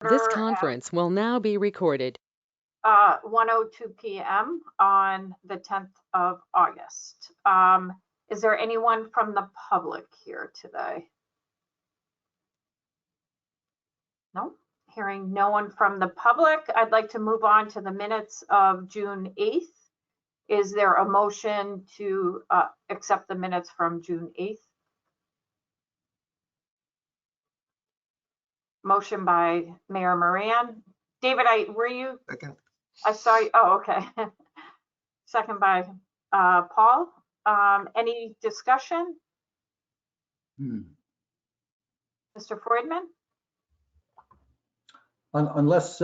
This conference will now be recorded. 1:02 p.m. on the 10th of August. Is there anyone from the public here today? No, hearing no one from the public. I'd like to move on to the minutes of June 8th. Is there a motion to accept the minutes from June 8th? Motion by Mayor Moran. David, were you? Second. I saw you. Oh, okay. Second by Paul. Any discussion? Mr. Freudman? Unless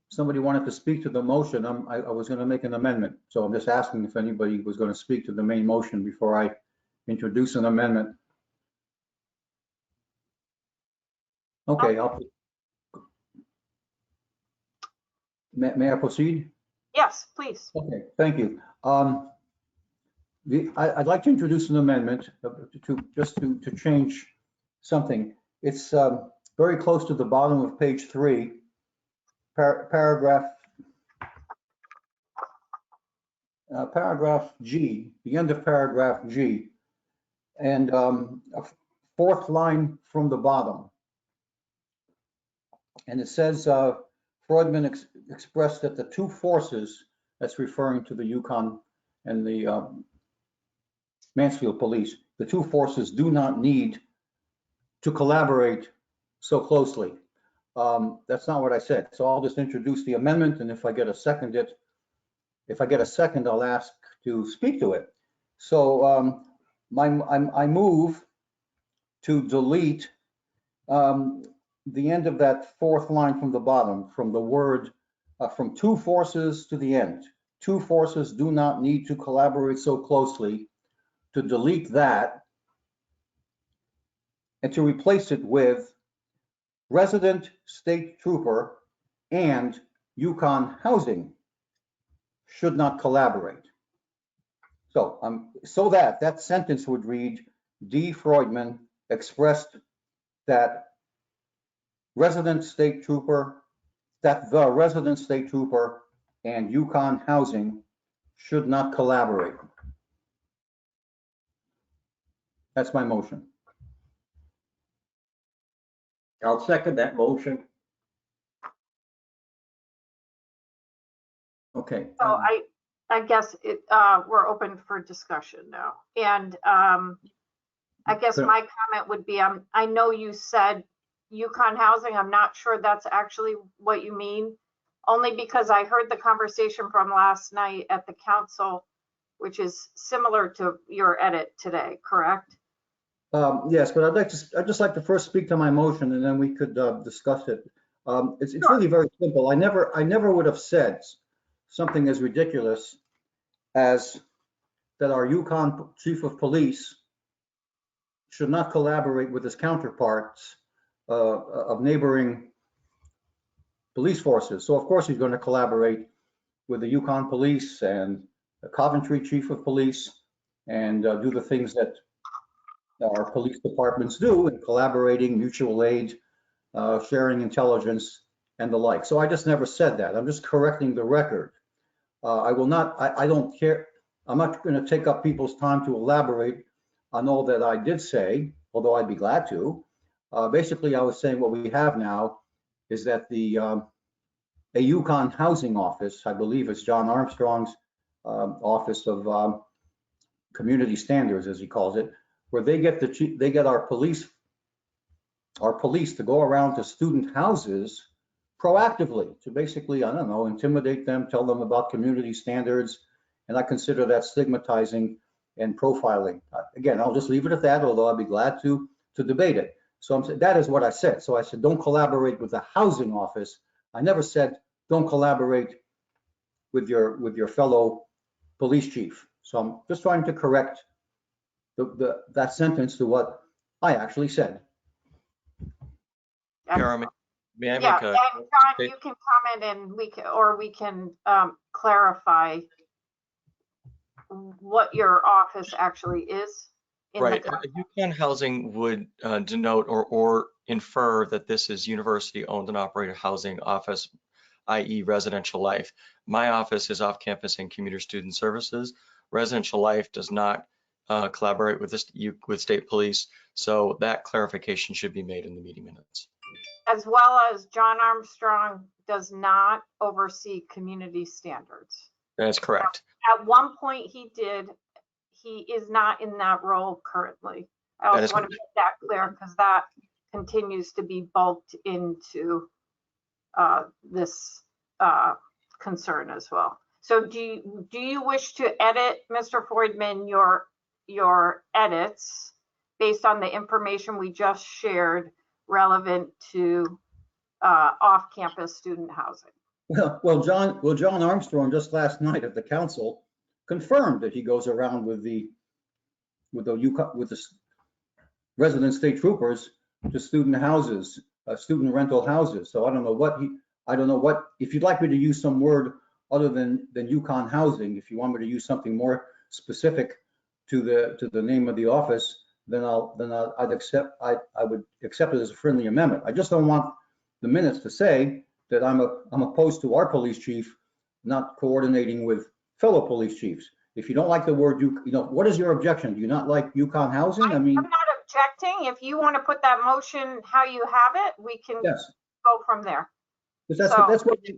somebody wanted to speak to the motion, I was going to make an amendment. So I'm just asking if anybody was going to speak to the main motion before I introduce an amendment. Okay, may I proceed? Yes, please. Okay, thank you. I'd like to introduce an amendment to change something. It's very close to the bottom of page 3, paragraph G, the end of paragraph G, and a fourth line from the bottom. And it says, Freudman expressed that the two forces, that's referring to the Yukon and the Mansfield police, the two forces do not need to collaborate so closely. That's not what I said. So I'll just introduce the amendment, and if I get a second, I'll ask to speak to it. So I move to delete the end of that fourth line from the bottom, from the word, from two forces to the end. Two forces do not need to collaborate so closely, to delete that and to replace it with resident state trooper and Yukon housing should not collaborate. So so that sentence would read, D. Freudman expressed that the resident state trooper and Yukon housing should not collaborate. That's my motion. I'll second that motion. Okay. So I guess we're open for discussion now. And I guess my comment would be, I know you said Yukon housing. I'm not sure that's actually what you mean, only because I heard the conversation from last night at the council, which is similar to your edit today, correct? Yes, but I'd just like to first speak to my motion, and then we could discuss it. It's Sure. really very simple. I never would have said something as ridiculous as that our Yukon chief of police should not collaborate with his counterparts of neighboring police forces. So of course he's going to collaborate with the Yukon police and the Coventry chief of police and do the things that our police departments do in collaborating, mutual aid, sharing intelligence and the like. So I just never said that. I'm just correcting the record. I don't care. I'm not going to take up people's time to elaborate on all that I did say, although I'd be glad to. Basically, I was saying what we have now is that a Yukon housing office, I believe it's John Armstrong's office of community standards, as he calls it, where they get our police to go around to student houses proactively to basically, I don't know, intimidate them, tell them about community standards, and I consider that stigmatizing and profiling. Again, I'll just leave it at that, although I'd be glad to debate it. So that is what I said. So I said, don't collaborate with the housing office. I never said, don't collaborate with your fellow police chief. So I'm just trying to correct that sentence to what I actually said. Jeremy, may I Yeah, make a? and John, you can comment and we can clarify what your office actually is. Right, Yukon housing would denote or infer that this is university owned and operated housing office, i.e. residential life. My office is off campus and commuter student services. Residential life does not collaborate with with state police. So that clarification should be made in the meeting minutes. As well as John Armstrong does not oversee community standards. That's correct. At one point he did. He is not in that role currently. I That also is want to make that clear because that continues to be bulked into this concern as well. So do you wish to edit, Mr. Freudman, your edits based on the information we just shared relevant to off-campus student housing? Well, John Armstrong just last night at the council confirmed that he goes around with the resident state troopers to student houses, student rental houses. So I don't know what, if you'd like me to use some word other than Yukon Housing, if you want me to use something more specific to the name of the office, then I would accept it as a friendly amendment. I just don't want the minutes to say that I'm opposed to our police chief not coordinating with fellow police chiefs. If you don't like the word, what is your objection? Do you not like Yukon Housing? I mean, I'm not objecting. If you want to put that motion how you have it, we can yes, go from there. because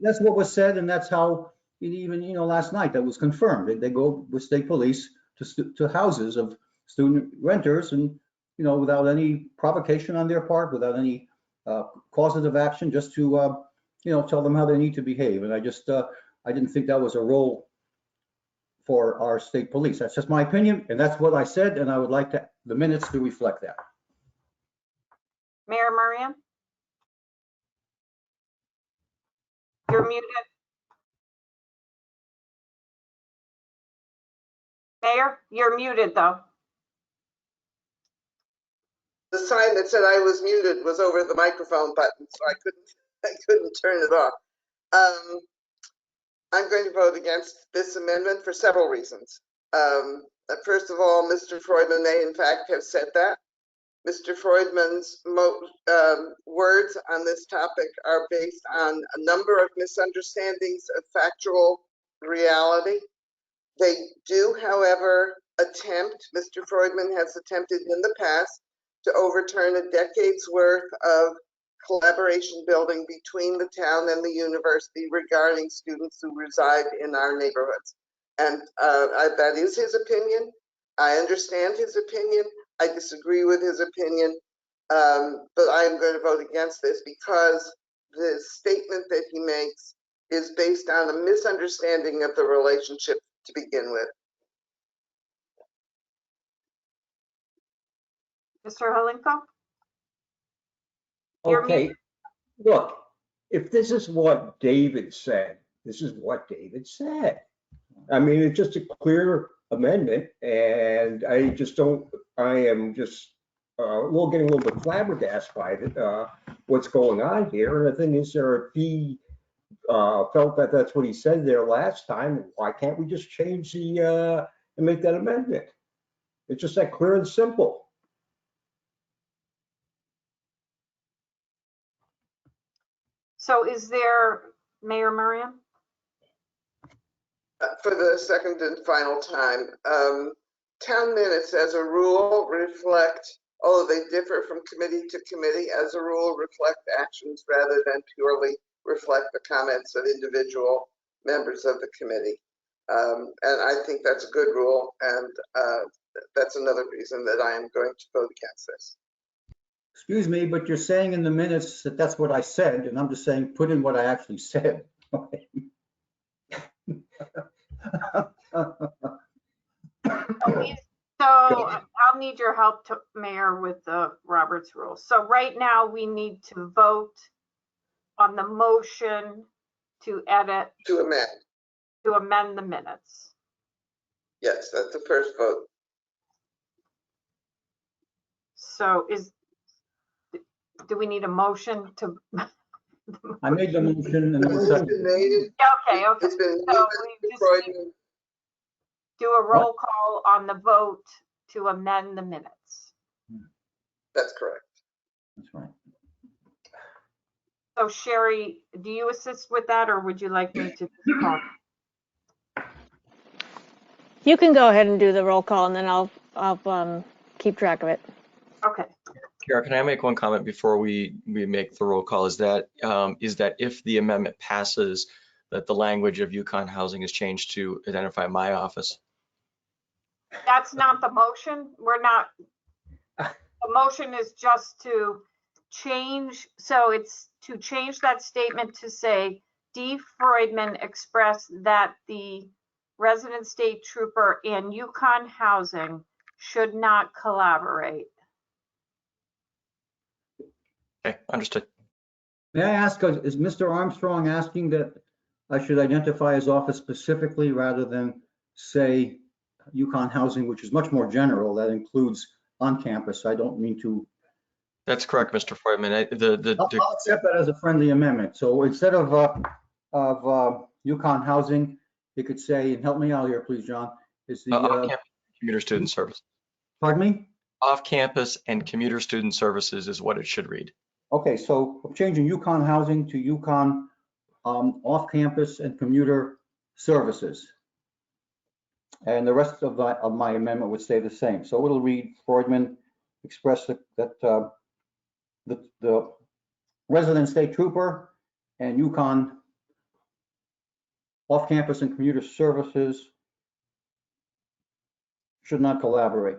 that's what was said, and that's how even last night that was confirmed. They go with state police to houses of student renters, and without any provocation on their part, without any causative action, just to tell them how they need to behave. And I didn't think that was a role for our state police. That's just my opinion, and that's what I said, and I would like the minutes to reflect that. Mayor Murray, you're muted. Mayor, you're muted though. The sign that said I was muted was over the microphone button, so I couldn't turn it off. I'm going to vote against this amendment for several reasons. First of all, Mr. Freudman may in fact have said that. Mr. Freudman's words on this topic are based on a number of misunderstandings of factual reality. They do, however, Mr. Freudman has attempted in the past to overturn a decade's worth of collaboration building between the town and the university regarding students who reside in our neighborhoods. And that is his opinion. I understand his opinion. I disagree with his opinion, but I'm going to vote against this because the statement that he makes is based on a misunderstanding of the relationship to begin with. Mr. Holinko? Okay, look, if this is what David said, this is what David said. I mean, it's just a clear amendment, and I am just getting a little bit flabbergasted by it, what's going on here. And the thing is, if he felt that that's what he said there last time, why can't we just change and make that amendment? It's just that clear and simple. So is there, Mayor Murray? For the second and final time, town minutes as a rule reflect, although they differ from committee to committee, as a rule reflect actions rather than purely reflect the comments of individual members of the committee. And I think that's a good rule, and that's another reason that I am going to vote against this. Excuse me, but you're saying in the minutes that that's what I said, and I'm just saying put in what I actually said. So I'll need your help, Mayor, with the Roberts rules. So right now we need to vote on the motion to edit, To amend the minutes. Yes, that's the first vote. So do we need a motion to? I made the motion and it was It's been made. Okay. It's been So moved, we just Freudman. need to do a roll call on the vote to amend the minutes. That's correct. That's right. So Sherry, do you assist with that, or would you like me to just call? You can go ahead and do the roll call and then I'll keep track of it. Okay, Kara, can I make one comment before we make the roll call? Is that if the amendment passes, that the language of Yukon Housing is changed to identify my office? that's not the motion. We're not, the motion is just to change, so it's to change that statement to say, D. Freudman expressed that the resident state trooper and Yukon Housing should not collaborate. Okay, understood. May I ask, is Mr. Armstrong asking that I should identify his office specifically rather than say Yukon Housing, which is much more general, that includes on campus? I don't mean to. That's correct, Mr. Freudman. I'll accept that as a friendly amendment. So instead of Yukon Housing, you could say, and help me out here, please, John, is the, off-campus commuter student service. pardon me? Off-campus and commuter student services is what it should read. Okay, so I'm changing Yukon Housing to Yukon off-campus and commuter services. And the rest of my amendment would stay the same. So it'll read, Freudman expressed that the resident state trooper and Yukon off-campus and commuter services should not collaborate,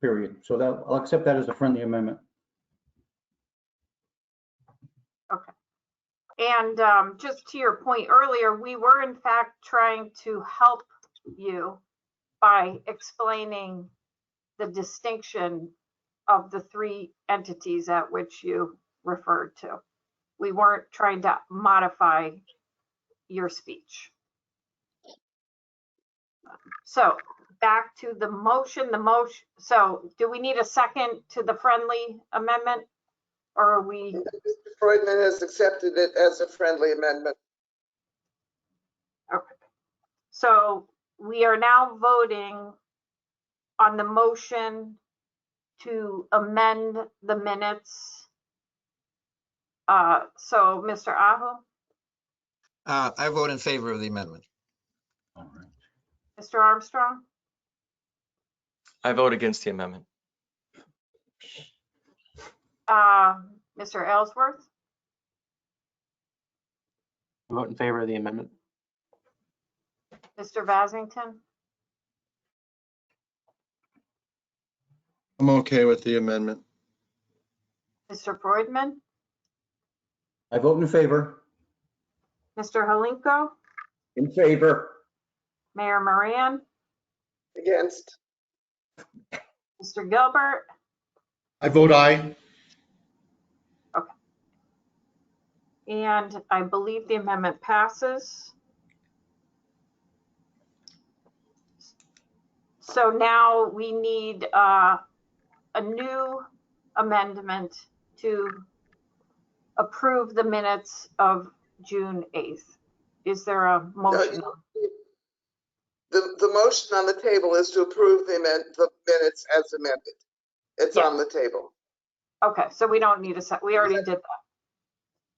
period. So that I'll accept that as a friendly amendment. And just to your point earlier, we were in fact trying to help you by explaining the distinction of the three entities at which you referred to. We weren't trying to modify your speech. So back to the motion, so do we need a second to the friendly amendment? Or are we? Mr. Freudman has accepted it as a friendly amendment. Okay. So we are now voting on the motion to amend the minutes. So Mr. Aho, I vote in favor of the amendment. All right. Mr. Armstrong, I vote against the amendment. Mr. Ellsworth, Vote in favor of the amendment. Mr. Vasington, I'm okay with the amendment. Mr. Freudman, I vote in favor. Mr. Halinko, In favor. Mayor Moran, Against. Mr. Gilbert, I vote aye. and I believe the amendment passes. So now we need a new amendment to approve the minutes of June 8th. Is there a motion? The motion on the table is to approve the minutes as amended. It's Yeah. on the table. Okay, so we don't need a set. We already did that.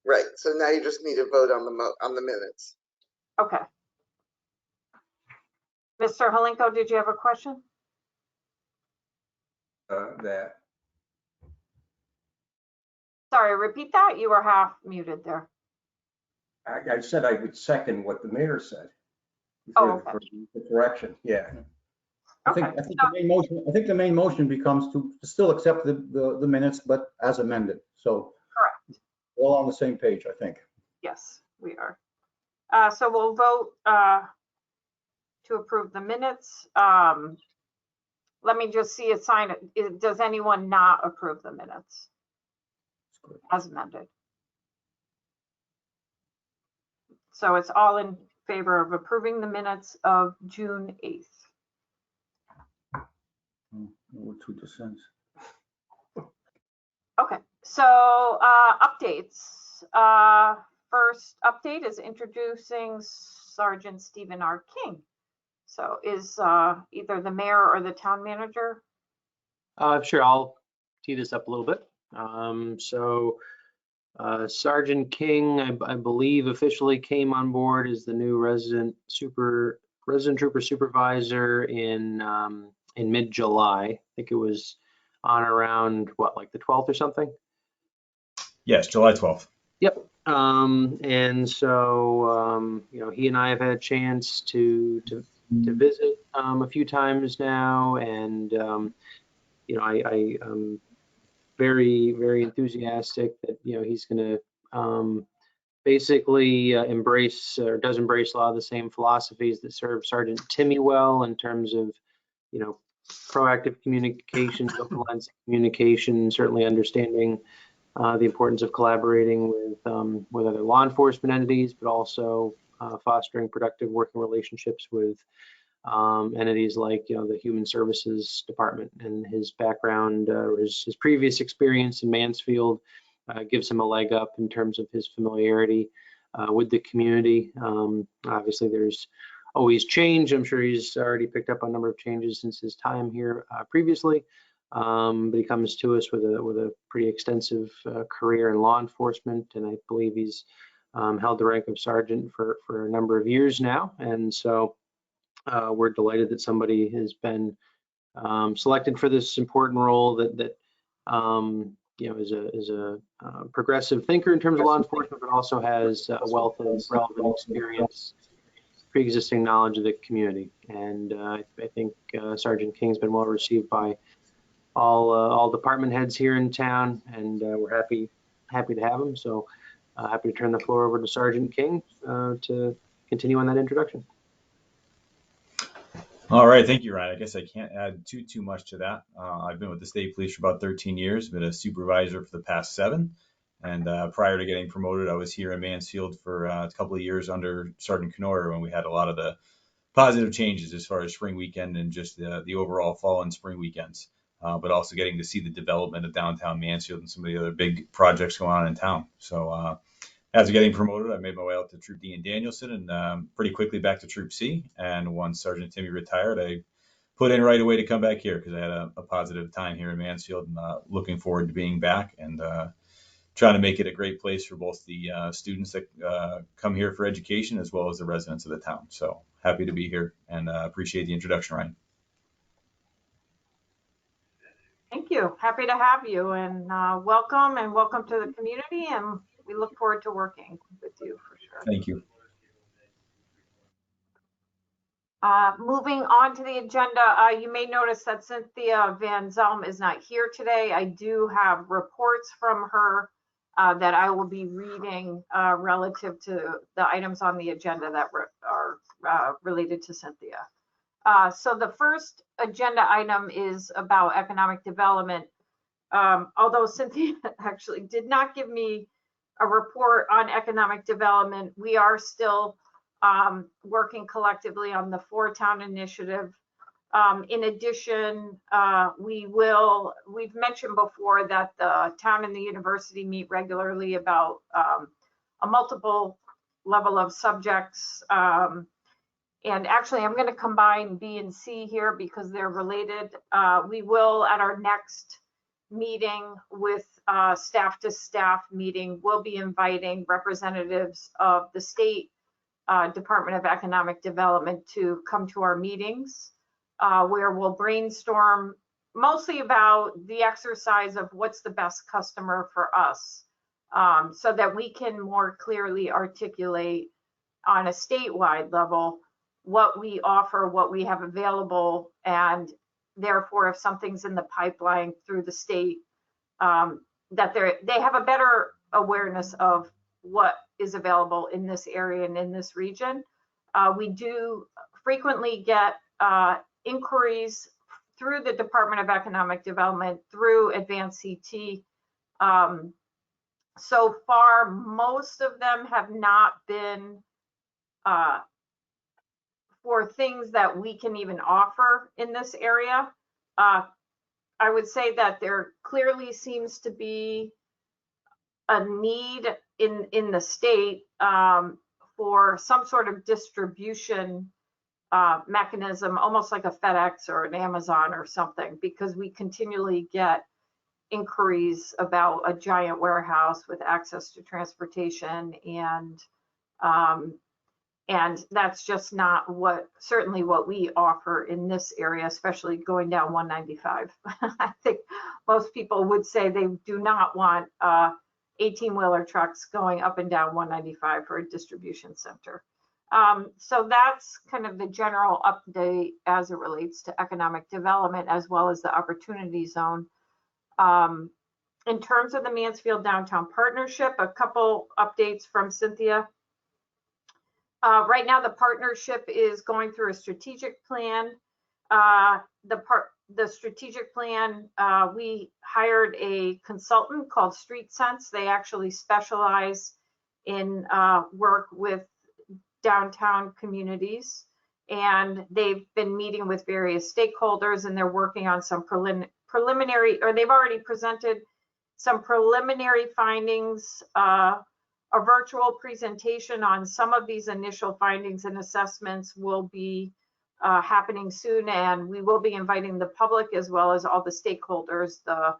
Right, so now you just need to vote on the minutes. Okay. Mr. Halinko, did you have a question? That. Sorry, repeat that. You were half muted there. I said I would second what the mayor said. Oh, okay. For the correction, yeah. I think the main motion becomes to still accept the minutes, but as amended. So Correct. we're all on the same page, I think. Yes, we are. So we'll vote to approve the minutes. Let me just see a sign. Does anyone not approve the minutes as amended? So it's all in favor of approving the minutes of June 8th. We're 2%. Okay, so updates. First update is introducing Sergeant Stephen R. King. So is either the mayor or the town manager? Sure, I'll tee this up a little bit. Sergeant King, I believe, officially came on board as the new resident trooper supervisor in mid-July. I think it was on around what, like the 12th or something. Yes, July 12th. Yep. And so he and I have had a chance to visit a few times now, and I'm very, very enthusiastic that he's going to basically embrace a lot of the same philosophies that served Sergeant Timmy well in terms of proactive communication, open lines of communication, certainly understanding the importance of collaborating with other law enforcement entities, but also fostering productive working relationships with entities like the Human Services Department. And his background, his previous experience in Mansfield gives him a leg up in terms of his familiarity with the community. Obviously, there's always change. I'm sure he's already picked up on a number of changes since his time here previously. But he comes to us with a pretty extensive career in law enforcement, and I believe he's held the rank of sergeant for a number of years now. And so we're delighted that somebody has been selected for this important role that is a progressive thinker in terms of law enforcement, but also has a wealth of relevant experience, pre-existing knowledge of the community. And I think Sergeant King's been well received by all department heads here in town, and we're happy to have him. So happy to turn the floor over to Sergeant King to continue on that introduction. All right, thank you, Ryan. I guess I can't add too much to that. I've been with the state police for about 13 years, been a supervisor for the past 7. And prior to getting promoted, I was here in Mansfield for a couple of years under Sergeant Knorr when we had a lot of the positive changes as far as spring weekend and just the overall fall and spring weekends, but also getting to see the development of downtown Mansfield and some of the other big projects going on in town. So after getting promoted, I made my way out to Troop D in Danielson and pretty quickly back to Troop C. And once Sergeant Timmy retired, I put in right away to come back here because I had a positive time here in Mansfield, and looking forward to being back and trying to make it a great place for both the students that come here for education as well as the residents of the town. So happy to be here and appreciate the introduction, Ryan. Thank you. Happy to have you, and welcome to the community, and we look forward to working with you for sure. Thank you. Moving on to the agenda, you may notice that Cynthia Van Zelm is not here today. I do have reports from her that I will be reading relative to the items on the agenda that are related to Cynthia. So the first agenda item is about economic development. Although Cynthia actually did not give me a report on economic development, we are still working collectively on the 4-Town initiative. In addition, we've mentioned before that the town and the university meet regularly about a multiple level of subjects. And actually, I'm going to combine B and C here because they're related. We will, at our next meeting with staff to staff meeting, we'll be inviting representatives of the state Department of Economic Development to come to our meetings, where we'll brainstorm mostly about the exercise of what's the best customer for us, so that we can more clearly articulate on a statewide level what we offer, what we have available, and therefore if something's in the pipeline through the state, that they have a better awareness of what is available in this area and in this region. We do frequently get inquiries through the Department of Economic Development, through Advanced CT. So far, most of them have not been for things that we can even offer in this area. I would say that there clearly seems to be a need in the state for some sort of distribution mechanism, almost like a FedEx or an Amazon or something, because we continually get inquiries about a giant warehouse with access to transportation, and that's just not certainly what we offer in this area, especially going down 195. I think most people would say they do not want 18-wheeler trucks going up and down 195 for a distribution center. So that's kind of the general update as it relates to economic development as well as the opportunity zone. In terms of the Mansfield Downtown Partnership, a couple updates from Cynthia. Right now, the partnership is going through a strategic plan. The strategic plan, we hired a consultant called Street Sense. They actually specialize in work with downtown communities, and they've been meeting with various stakeholders, and they're working on some preliminary, or they've already presented some preliminary findings. A virtual presentation on some of these initial findings and assessments will be happening soon, and we will be inviting the public as well as all the stakeholders, the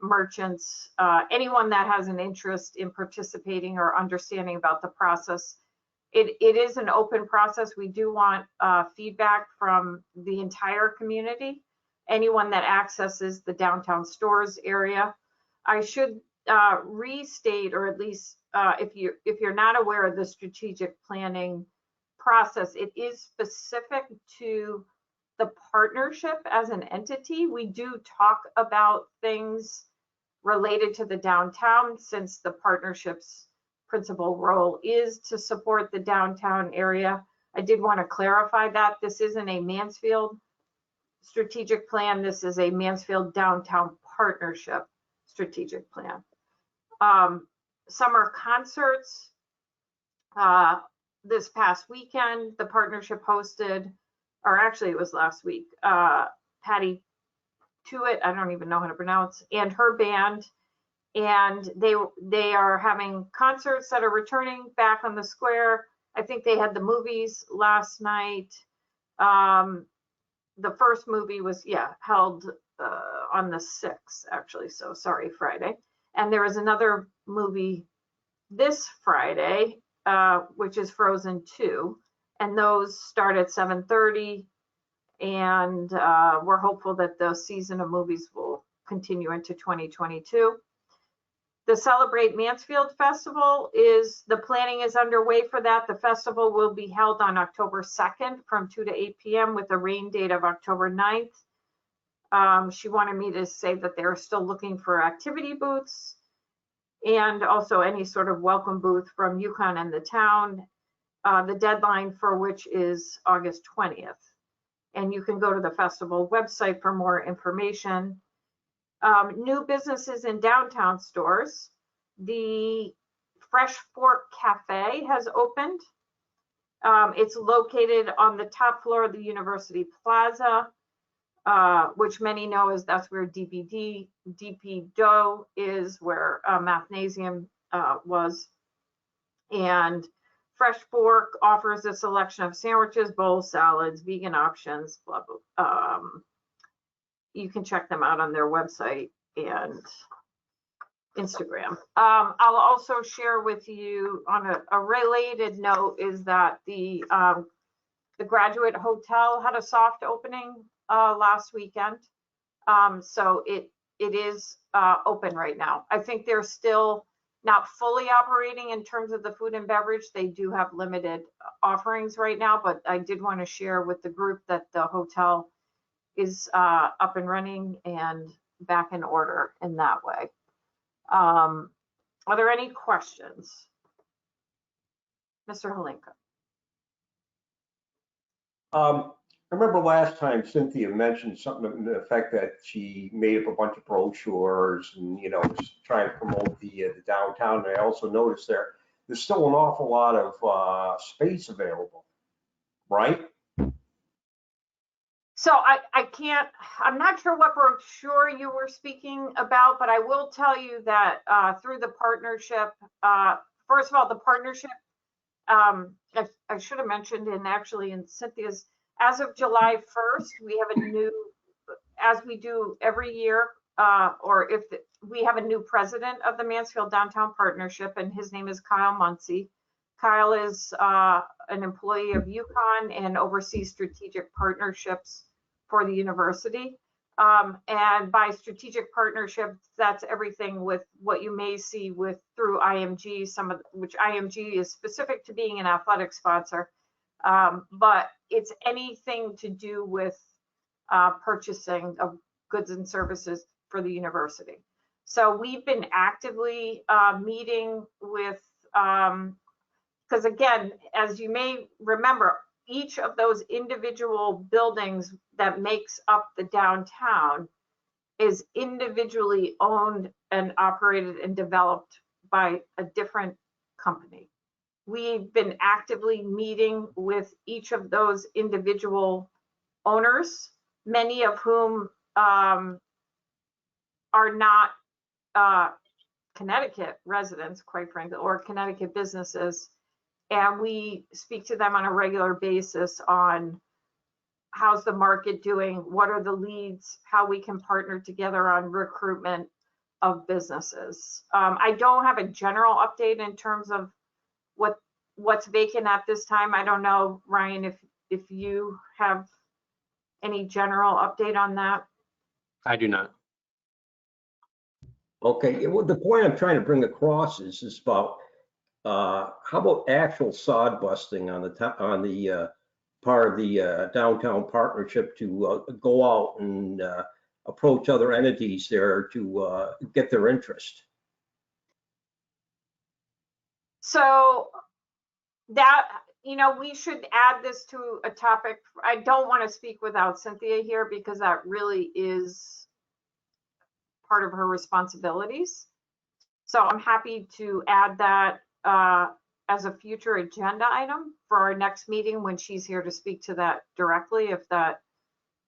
merchants, anyone that has an interest in participating or understanding about the process. It is an open process. We do want feedback from the entire community, anyone that accesses the downtown stores area. I should restate, or at least if you're not aware of the strategic planning process, it is specific to the partnership as an entity. We do talk about things related to the downtown, since the partnership's principal role is to support the downtown area. I did want to clarify that this isn't a Mansfield strategic plan. This is a Mansfield Downtown Partnership strategic plan. Summer concerts. This past weekend, the partnership hosted, or actually it was last week, Patty Tuitt, I don't even know how to pronounce, and her band. And they are having concerts that are returning back on the square. I think they had the movies last night. The first movie was, held on the 6th, actually. So sorry, Friday. And there was another movie this Friday, which is Frozen 2. And those start at 7:30. And we're hopeful that the season of movies will continue into 2022. The Celebrate Mansfield Festival the planning is underway for that. The festival will be held on October 2nd from 2 to 8 p.m. with a rain date of October 9th. She wanted me to say that they're still looking for activity booths and also any sort of welcome booth from UConn and the town. The deadline for which is August 20th. And you can go to the festival website for more information. New businesses in downtown stores. The Fresh Fork Cafe has opened. It's located on the top floor of the University Plaza, which many know is that's where DP Dough is, where Mathnasium was. And Fresh Fork offers a selection of sandwiches, bowls, salads, vegan options, blah, blah. You can check them out on their website and Instagram. I'll also share with you on a related note is that the Graduate Hotel had a soft opening last weekend. So it is open right now. I think they're still not fully operating in terms of the food and beverage. They do have limited offerings right now, but I did want to share with the group that the hotel is up and running and back in order in that way. Are there any questions? Mr. Holinka. I remember last time Cynthia mentioned something to the effect that she made up a bunch of brochures and, was trying to promote the downtown. And I also noticed there's still an awful lot of space available, right? So I'm not sure what brochure you were speaking about, but I will tell you that through the partnership, first of all, the partnership, I should have mentioned in Cynthia's, as of July 1st, we have a new, as we do every year, or if we have a new president of the Mansfield Downtown Partnership, and his name is Kyle Muncy. Kyle is an employee of UConn and oversees strategic partnerships for the university. And by strategic partnerships, that's everything with what you may see with through IMG, which IMG is specific to being an athletic sponsor. But it's anything to do with purchasing of goods and services for the university. So we've been actively meeting with, because again, as you may remember, each of those individual buildings that makes up the downtown is individually owned and operated and developed by a different company. We've been actively meeting with each of those individual owners, many of whom are not Connecticut residents, quite frankly, or Connecticut businesses. And we speak to them on a regular basis on how's the market doing, what are the leads, how we can partner together on recruitment of businesses. I don't have a general update in terms of what's vacant at this time. I don't know, Ryan, if you have any general update on that. I do not. Okay, well, the point I'm trying to bring across is about how about actual sod busting on the part of the downtown partnership to go out and approach other entities there to get their interest? So that, we should add this to a topic. I don't want to speak without Cynthia here because that really is part of her responsibilities. So I'm happy to add that as a future agenda item for our next meeting when she's here to speak to that directly, if that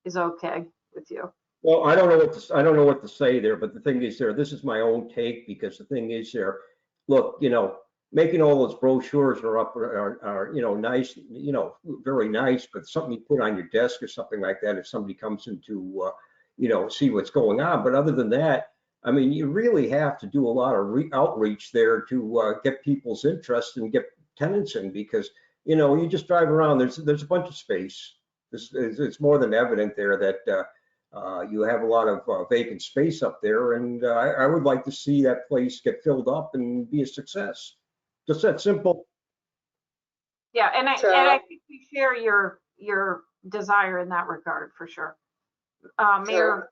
is okay with you. Well, I don't know what to say there, but the thing is this is my own take, because the thing is look, making all those brochures are nice, very nice, but something you put on your desk or something like that if somebody comes in to see what's going on. But other than that, I mean, you really have to do a lot of outreach there to get people's interest and get tenants in, because you just drive around, there's a bunch of space. It's more than evident there that you have a lot of vacant space up there, and I would like to see that place get filled up and be a success. Just that simple. Yeah, and I think we share your desire in that regard for sure. Mayor.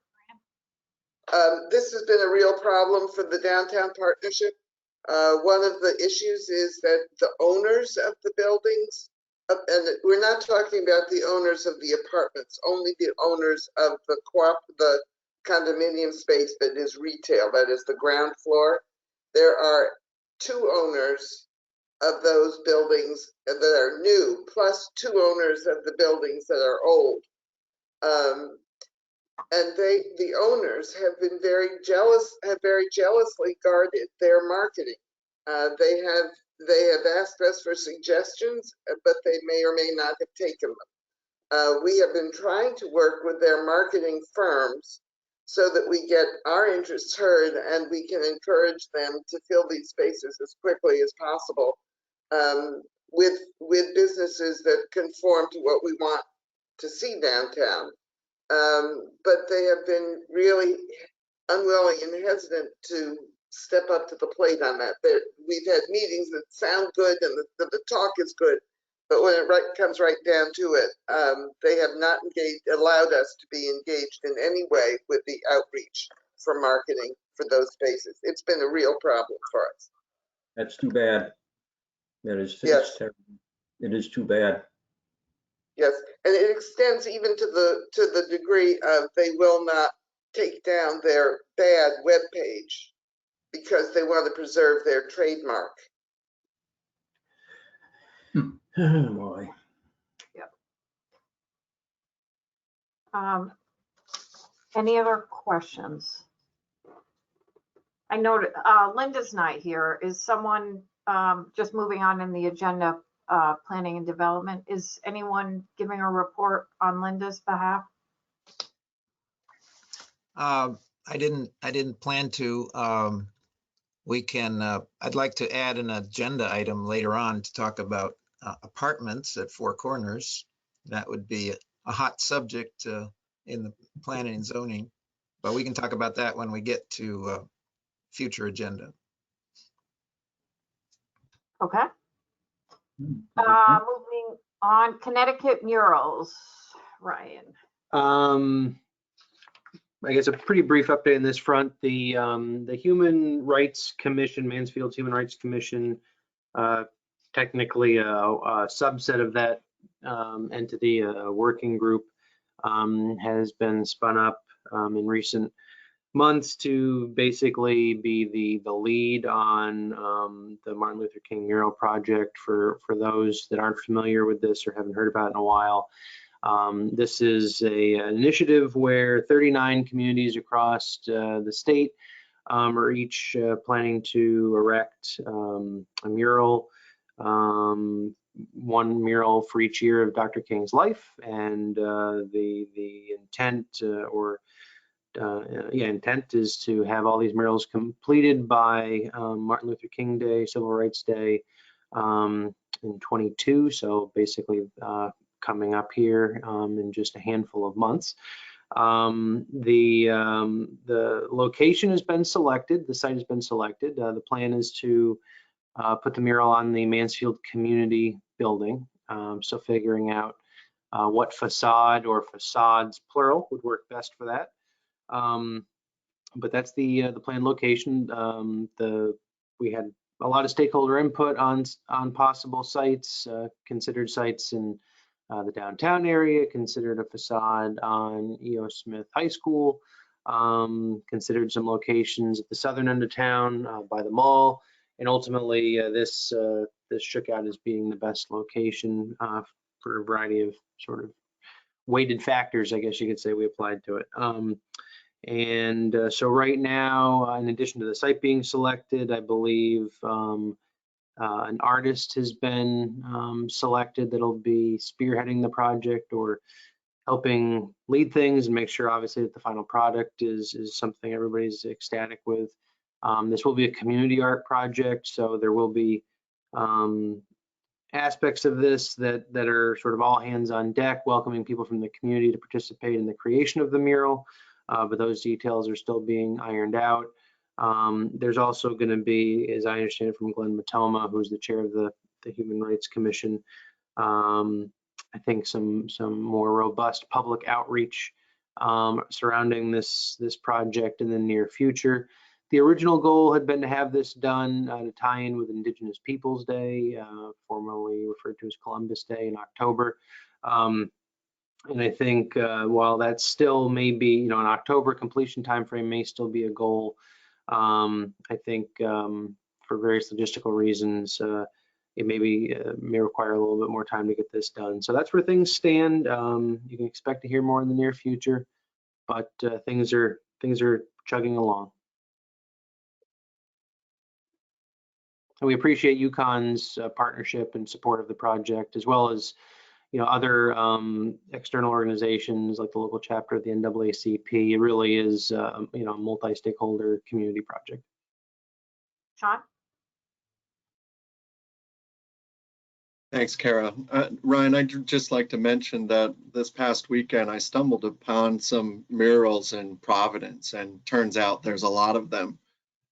This has been a real problem for the downtown partnership. One of the issues is that the owners of the buildings, and we're not talking about the owners of the apartments, only the owners of the condominium space that is retail, that is the ground floor. There are 2 owners of those buildings that are new, plus 2 owners of the buildings that are old. And the owners have been very jealously guarded their marketing. They have asked us for suggestions, but they may or may not have taken them. We have been trying to work with their marketing firms so that we get our interests heard and we can encourage them to fill these spaces as quickly as possible with businesses that conform to what we want to see downtown. But they have been really unwilling and hesitant to step up to the plate on that. We've had meetings that sound good and the talk is good, but when it comes right down to it, they have not allowed us to be engaged in any way with the outreach for marketing for those spaces. It's been a real problem for us. That's too bad. That is, yes. Terrible. It is too bad. Yes, and it extends even to the degree of they will not take down their bad web page because they want to preserve their trademark. Oh boy. Yep. Any other questions? I know Linda's not here. Is someone just moving on in the agenda? Planning and development. Is anyone giving a report on Linda's behalf? I didn't plan to. We can, I'd like to add an agenda item later on to talk about apartments at Four Corners. That would be a hot subject in the planning and zoning, but we can talk about that when we get to future agenda. Okay. Moving on, Connecticut murals, Ryan. I guess a pretty brief update in this front. The Human Rights Commission, Mansfield's Human Rights Commission, technically a subset of that entity, a working group, has been spun up in recent months to basically be the lead on the Martin Luther King mural project. For those that aren't familiar with this or haven't heard about it in a while, this is an initiative where 39 communities across the state are each planning to erect a mural, one mural for each year of Dr. King's life, and the intent intent is to have all these murals completed by Martin Luther King Day, Civil Rights Day in 22. So basically coming up here in just a handful of months. The location has been selected, the site has been selected. The plan is to put the mural on the Mansfield Community Building. So figuring out what facade or facades, plural, would work best for that. But that's the planned location. We had a lot of stakeholder input on possible sites, considered sites in the downtown area, considered a facade on E.O. Smith High School, considered some locations at the southern end of town by the mall, and ultimately this shook out as being the best location for a variety of sort of weighted factors, I guess you could say, we applied to it. So right now, in addition to the site being selected, I believe an artist has been selected that'll be spearheading the project or helping lead things and make sure, obviously, that the final product is something everybody's ecstatic with. This will be a community art project, so there will be aspects of this that are sort of all hands on deck, welcoming people from the community to participate in the creation of the mural, but those details are still being ironed out. There's also going to be, as I understand it from Glenn Matoma, who's the chair of the Human Rights Commission, I think some more robust public outreach surrounding this project in the near future. The original goal had been to have this done to tie in with Indigenous Peoples Day, formerly referred to as Columbus Day in October. And I think while that's still maybe, an October completion timeframe may still be a goal, I think for various logistical reasons, it may require a little bit more time to get this done. So that's where things stand. You can expect to hear more in the near future, but things are chugging along. And we appreciate UConn's partnership and support of the project, as well as other external organizations like the local chapter of the NAACP. It really is a multi-stakeholder community project. Sean? Thanks, Kara. Ryan, I'd just like to mention that this past weekend I stumbled upon some murals in Providence, and turns out there's a lot of them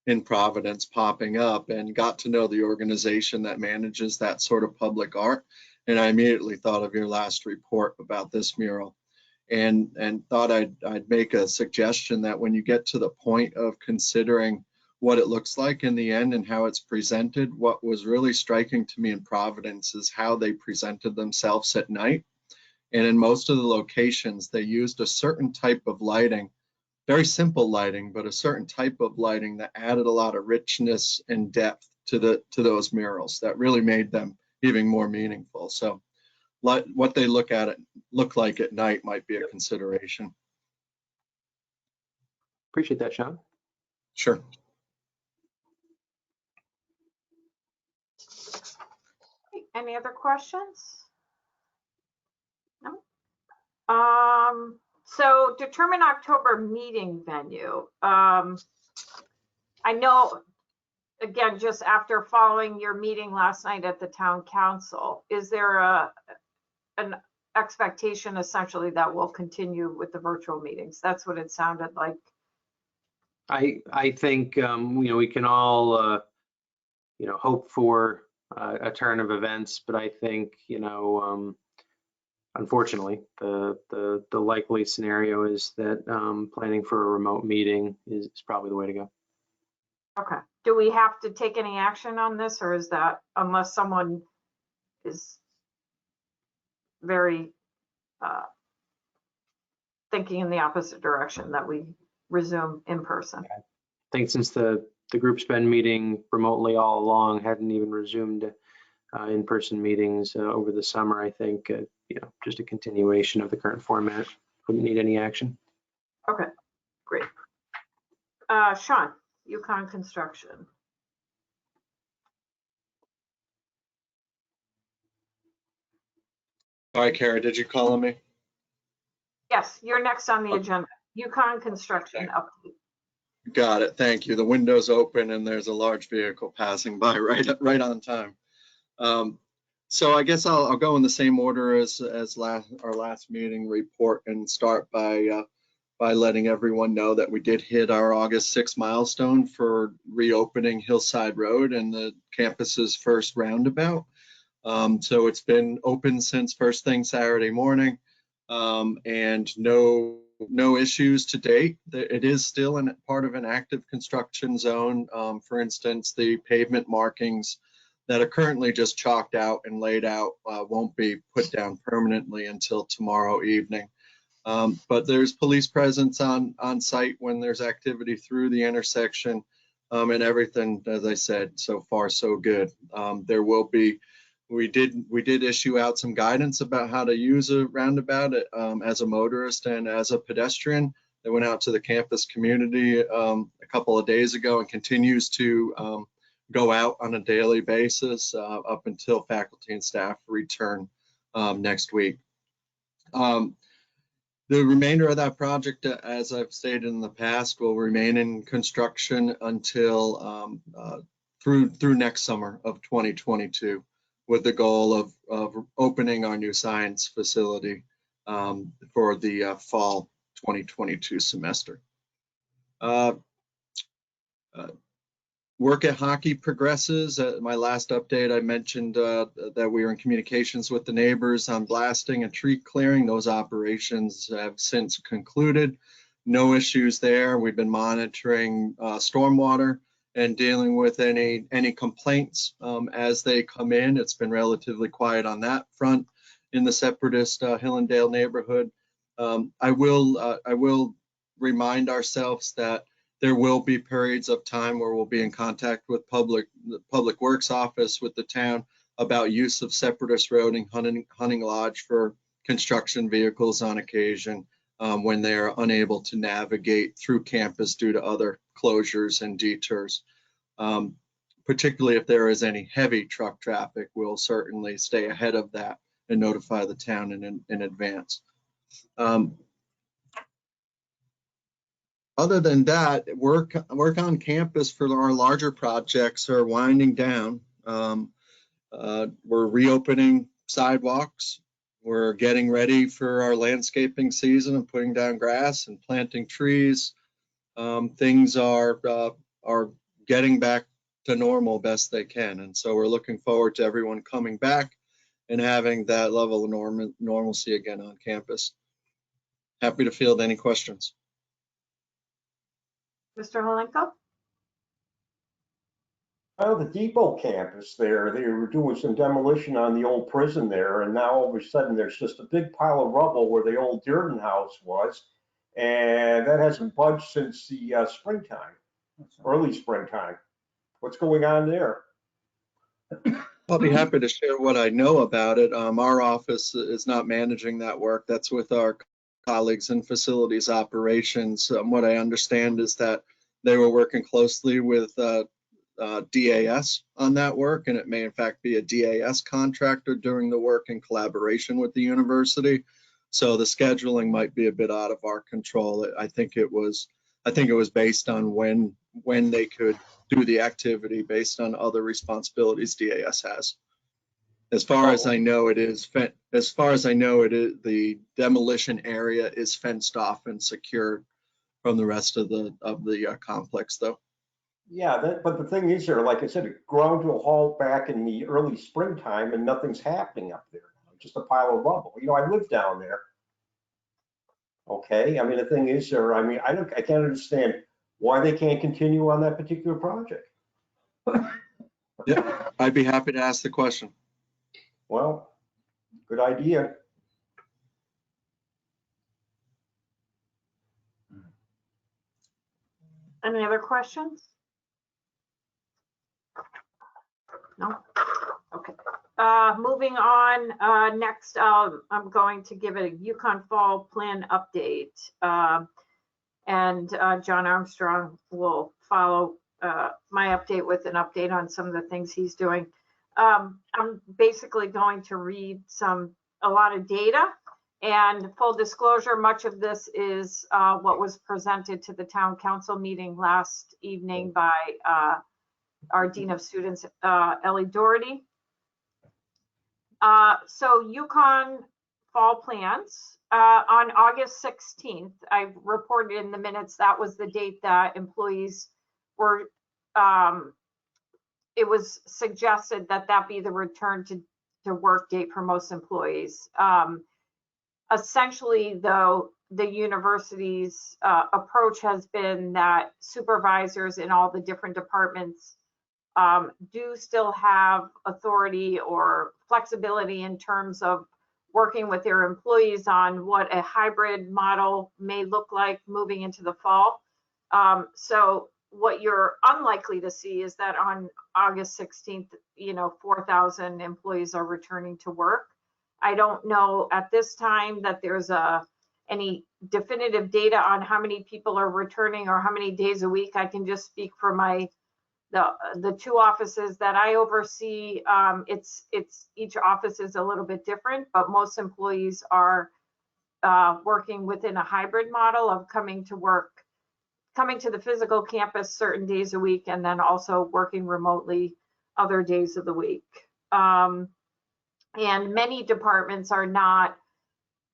in Providence popping up, and got to know the organization that manages that sort of public art. And I immediately thought of your last report about this mural, and thought I'd make a suggestion that when you get to the point of considering what it looks like in the end and how it's presented, what was really striking to me in Providence is how they presented themselves at night. And in most of the locations, they used a certain type of lighting, very simple lighting, but a certain type of lighting that added a lot of richness and depth to those murals that really made them even more meaningful. So what they look like at night might be a consideration. Appreciate that, Sean. Sure. Any other questions? No. So determine October meeting venue. I know, again, just after following your meeting last night at the town council, is there an expectation essentially that we'll continue with the virtual meetings? That's what it sounded like. I think, we can all, hope for a turn of events, but I think, unfortunately, the likely scenario is that planning for a remote meeting is probably the way to go. Okay. Do we have to take any action on this, or is that unless someone is very thinking in the opposite direction that we resume in person? I think since the group's been meeting remotely all along, hadn't even resumed in-person meetings over the summer, I think, just a continuation of the current format. Wouldn't need any action. Okay, great. Sean, Yukon Construction. All right, Kara, did you call on me? Yes, you're next on the agenda. Yukon Construction update. Got it. Thank you. The window's open and there's a large vehicle passing by right on time. So I guess I'll go in the same order as our last meeting report and start by letting everyone know that we did hit our August 6th milestone for reopening Hillside Road and the campus's first roundabout. So it's been open since first thing Saturday morning, and no issues to date. It is still part of an active construction zone. For instance, the pavement markings that are currently just chalked out and laid out won't be put down permanently until tomorrow evening. But there's police presence on site when there's activity through the intersection, and everything, as I said, so far so good. There will be, we did issue out some guidance about how to use a roundabout as a motorist and as a pedestrian. That went out to the campus community a couple of days ago and continues to go out on a daily basis up until faculty and staff return next week. The remainder of that project, as I've stated in the past, will remain in construction until through next summer of 2022, with the goal of opening our new science facility for the fall 2022 semester. Work at Hockey progresses. My last update, I mentioned that we were in communications with the neighbors on blasting and tree clearing. Those operations have since concluded. No issues there. We've been monitoring stormwater and dealing with any complaints as they come in. It's been relatively quiet on that front in the Separatist Hillendale neighborhood. I will remind ourselves that there will be periods of time where we'll be in contact with the Public Works Office with the town about use of Separatist Road and Hunting Lodge for construction vehicles on occasion when they're unable to navigate through campus due to other closures and detours. Particularly if there is any heavy truck traffic, we'll certainly stay ahead of that and notify the town in advance. Other than that, work on campus for our larger projects are winding down. We're reopening sidewalks. We're getting ready for our landscaping season and putting down grass and planting trees. Things are getting back to normal best they can. And so we're looking forward to everyone coming back and having that level of normalcy again on campus. Happy to field any questions. Mr. Holenko? The depot campus there, they were doing some demolition on the old prison there, and now all of a sudden there's just a big pile of rubble where the old Dearden house was, and that hasn't budged since the springtime, early springtime. What's going on there? I'll be happy to share what I know about it. Our office is not managing that work. That's with our colleagues in facilities operations. What I understand is that they were working closely with DAS on that work, and it may in fact be a DAS contractor doing the work in collaboration with the university. So the scheduling might be a bit out of our control. I think it was based on when they could do the activity based on other responsibilities DAS has. As far as I know, the demolition area is fenced off and secured from the rest of the complex, though. Yeah, but the thing is here, like I said, it ground to a halt back in the early springtime and nothing's happening up there. Just a pile of rubble. You know, I live down there. Okay, I mean, the thing is, sir, I mean, I can't understand why they can't continue on that particular project. Yeah, I'd be happy to ask the question. Well, good idea. Any other questions? No? Okay. Moving on, next, I'm going to give a Yukon Fall plan update. And John Armstrong will follow my update with an update on some of the things he's doing. I'm basically going to read a lot of data, and full disclosure, much of this is what was presented to the town council meeting last evening by our Dean of Students, Ellie Doherty. So Yukon Fall plans, on August 16th, I reported in the minutes, that was the date that employees were, it was suggested that that be the return to work date for most employees. Essentially, though, the university's approach has been that supervisors in all the different departments do still have authority or flexibility in terms of working with their employees on what a hybrid model may look like moving into the fall. So what you're unlikely to see is that on August 16th, 4,000 employees are returning to work. I don't know at this time that there's any definitive data on how many people are returning or how many days a week. I can just speak for the two offices that I oversee. It's each office is a little bit different, but most employees are working within a hybrid model of coming to the physical campus certain days a week, and then also working remotely other days of the week. And many departments are not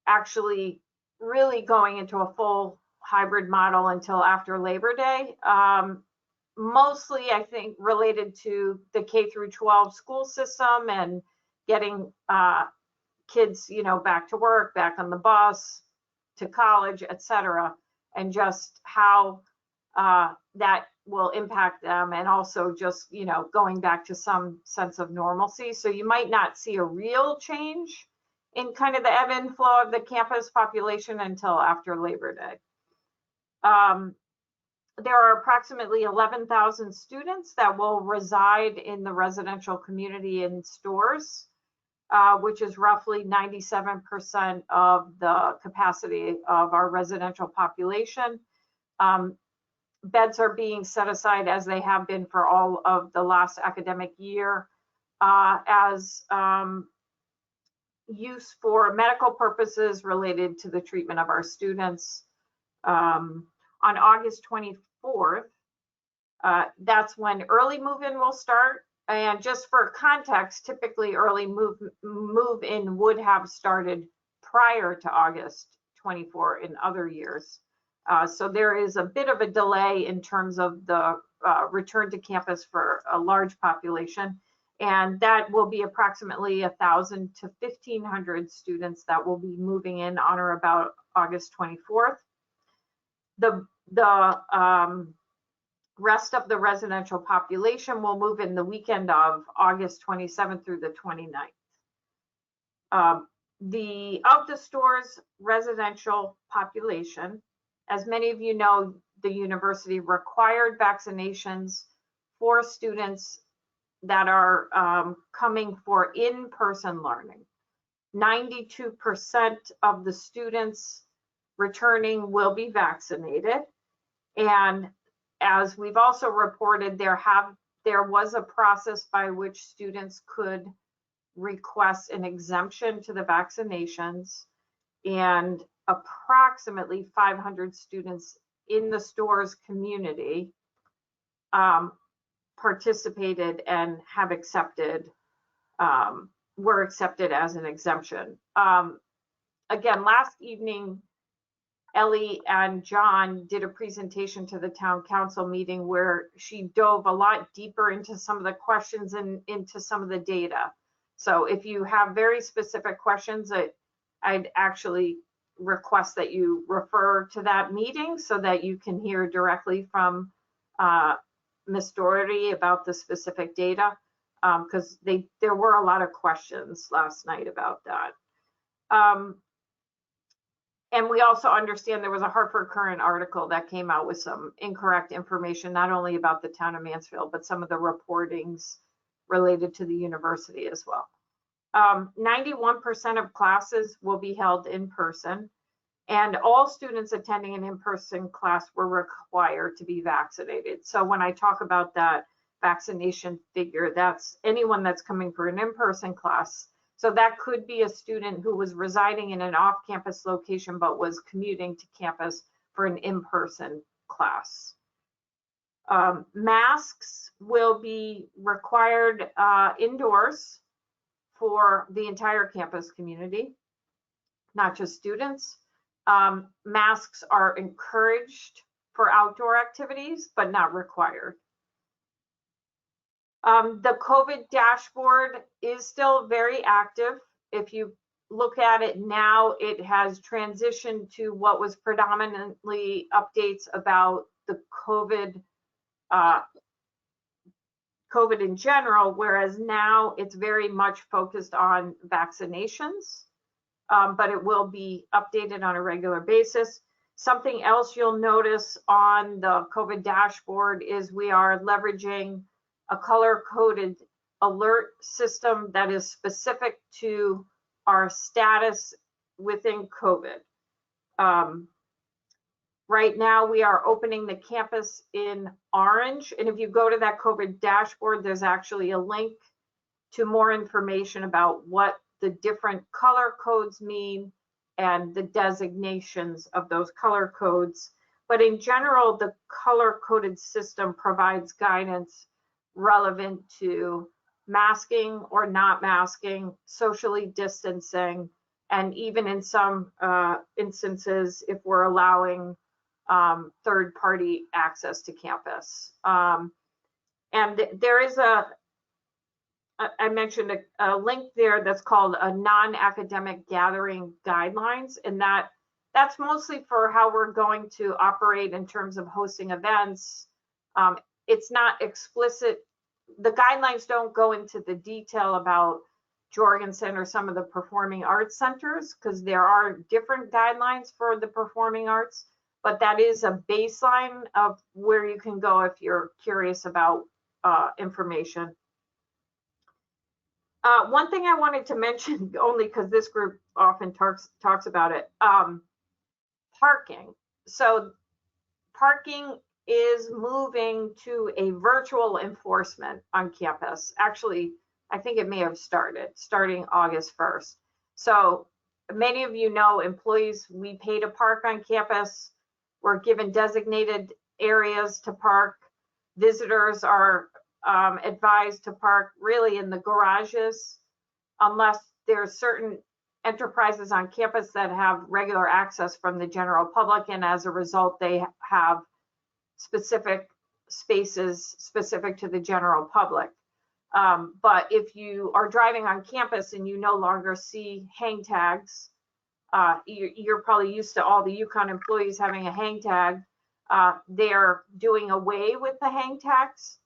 actually really going into a full hybrid model until after Labor Day. Mostly, I think, related to the K through 12 school system and getting kids, back to work, back on the bus, to college, etc., and just how that will impact them, and also just, going back to some sense of normalcy. So you might not see a real change in kind of the ebb and flow of the campus population until after Labor Day. There are approximately 11,000 students that will reside in the residential community in Storrs, which is roughly 97% of the capacity of our residential population. Beds are being set aside, as they have been for all of the last academic year, as use for medical purposes related to the treatment of our students. On August 24th, that's when early move-in will start. And just for context, typically early move-in would have started prior to August 24 in other years. So there is a bit of a delay in terms of the return to campus for a large population. And that will be approximately 1,000 to 1,500 students that will be moving in on or about August 24th. The rest of the residential population will move in the weekend of August 27th through the 29th. Of the Storrs residential population, as many of you know, the university required vaccinations for students that are coming for in-person learning. 92% of the students returning will be vaccinated. And as we've also reported, there was a process by which students could request an exemption to the vaccinations. and approximately 500 students in the stores community participated and have accepted, were accepted as an exemption. Again, last evening, Ellie and John did a presentation to the town council meeting where she dove a lot deeper into some of the questions and into some of the data. So if you have very specific questions, I'd actually request that you refer to that meeting so that you can hear directly from Ms. Doherty about the specific data, because there were a lot of questions last night about that. And we also understand there was a Hartford Courant article that came out with some incorrect information, not only about the town of Mansfield, but some of the reportings related to the university as well. 91% of classes will be held in person, and all students attending an in-person class were required to be vaccinated. So when I talk about that vaccination figure, that's anyone that's coming for an in-person class. So that could be a student who was residing in an off-campus location but was commuting to campus for an in-person class. Masks will be required indoors for the entire campus community, not just students. Masks are encouraged for outdoor activities, but not required. The COVID dashboard is still very active. If you look at it now, it has transitioned to what was predominantly updates about the COVID in general, whereas now it's very much focused on vaccinations, but it will be updated on a regular basis. Something else you'll notice on the COVID dashboard is we are leveraging a color-coded alert system that is specific to our status within COVID. Right now, we are opening the campus in orange, and if you go to that COVID dashboard, there's actually a link to more information about what the different color codes mean and the designations of those color codes. But in general, the color-coded system provides guidance relevant to masking or not masking, socially distancing, and even in some instances, if we're allowing third-party access to campus. And there is I mentioned a link there that's called a non-academic gathering guidelines, and that's mostly for how we're going to operate in terms of hosting events. It's not explicit. The guidelines don't go into the detail about Jorgensen or some of the performing arts centers, because there are different guidelines for the performing arts, but that is a baseline of where you can go if you're curious about information. One thing I wanted to mention, only because this group often talks about it, parking. So parking is moving to a virtual enforcement on campus. Actually, I think it may have starting August 1st. So many of you know, employees, we pay to park on campus. We're given designated areas to park. Visitors are advised to park really in the garages, unless there's certain enterprises on campus that have regular access from the general public, and as a result, they have specific spaces specific to the general public. But if you are driving on campus and you no longer see hang tags, you're probably used to all the UConn employees having a hang tag. They're doing away with the hang tags.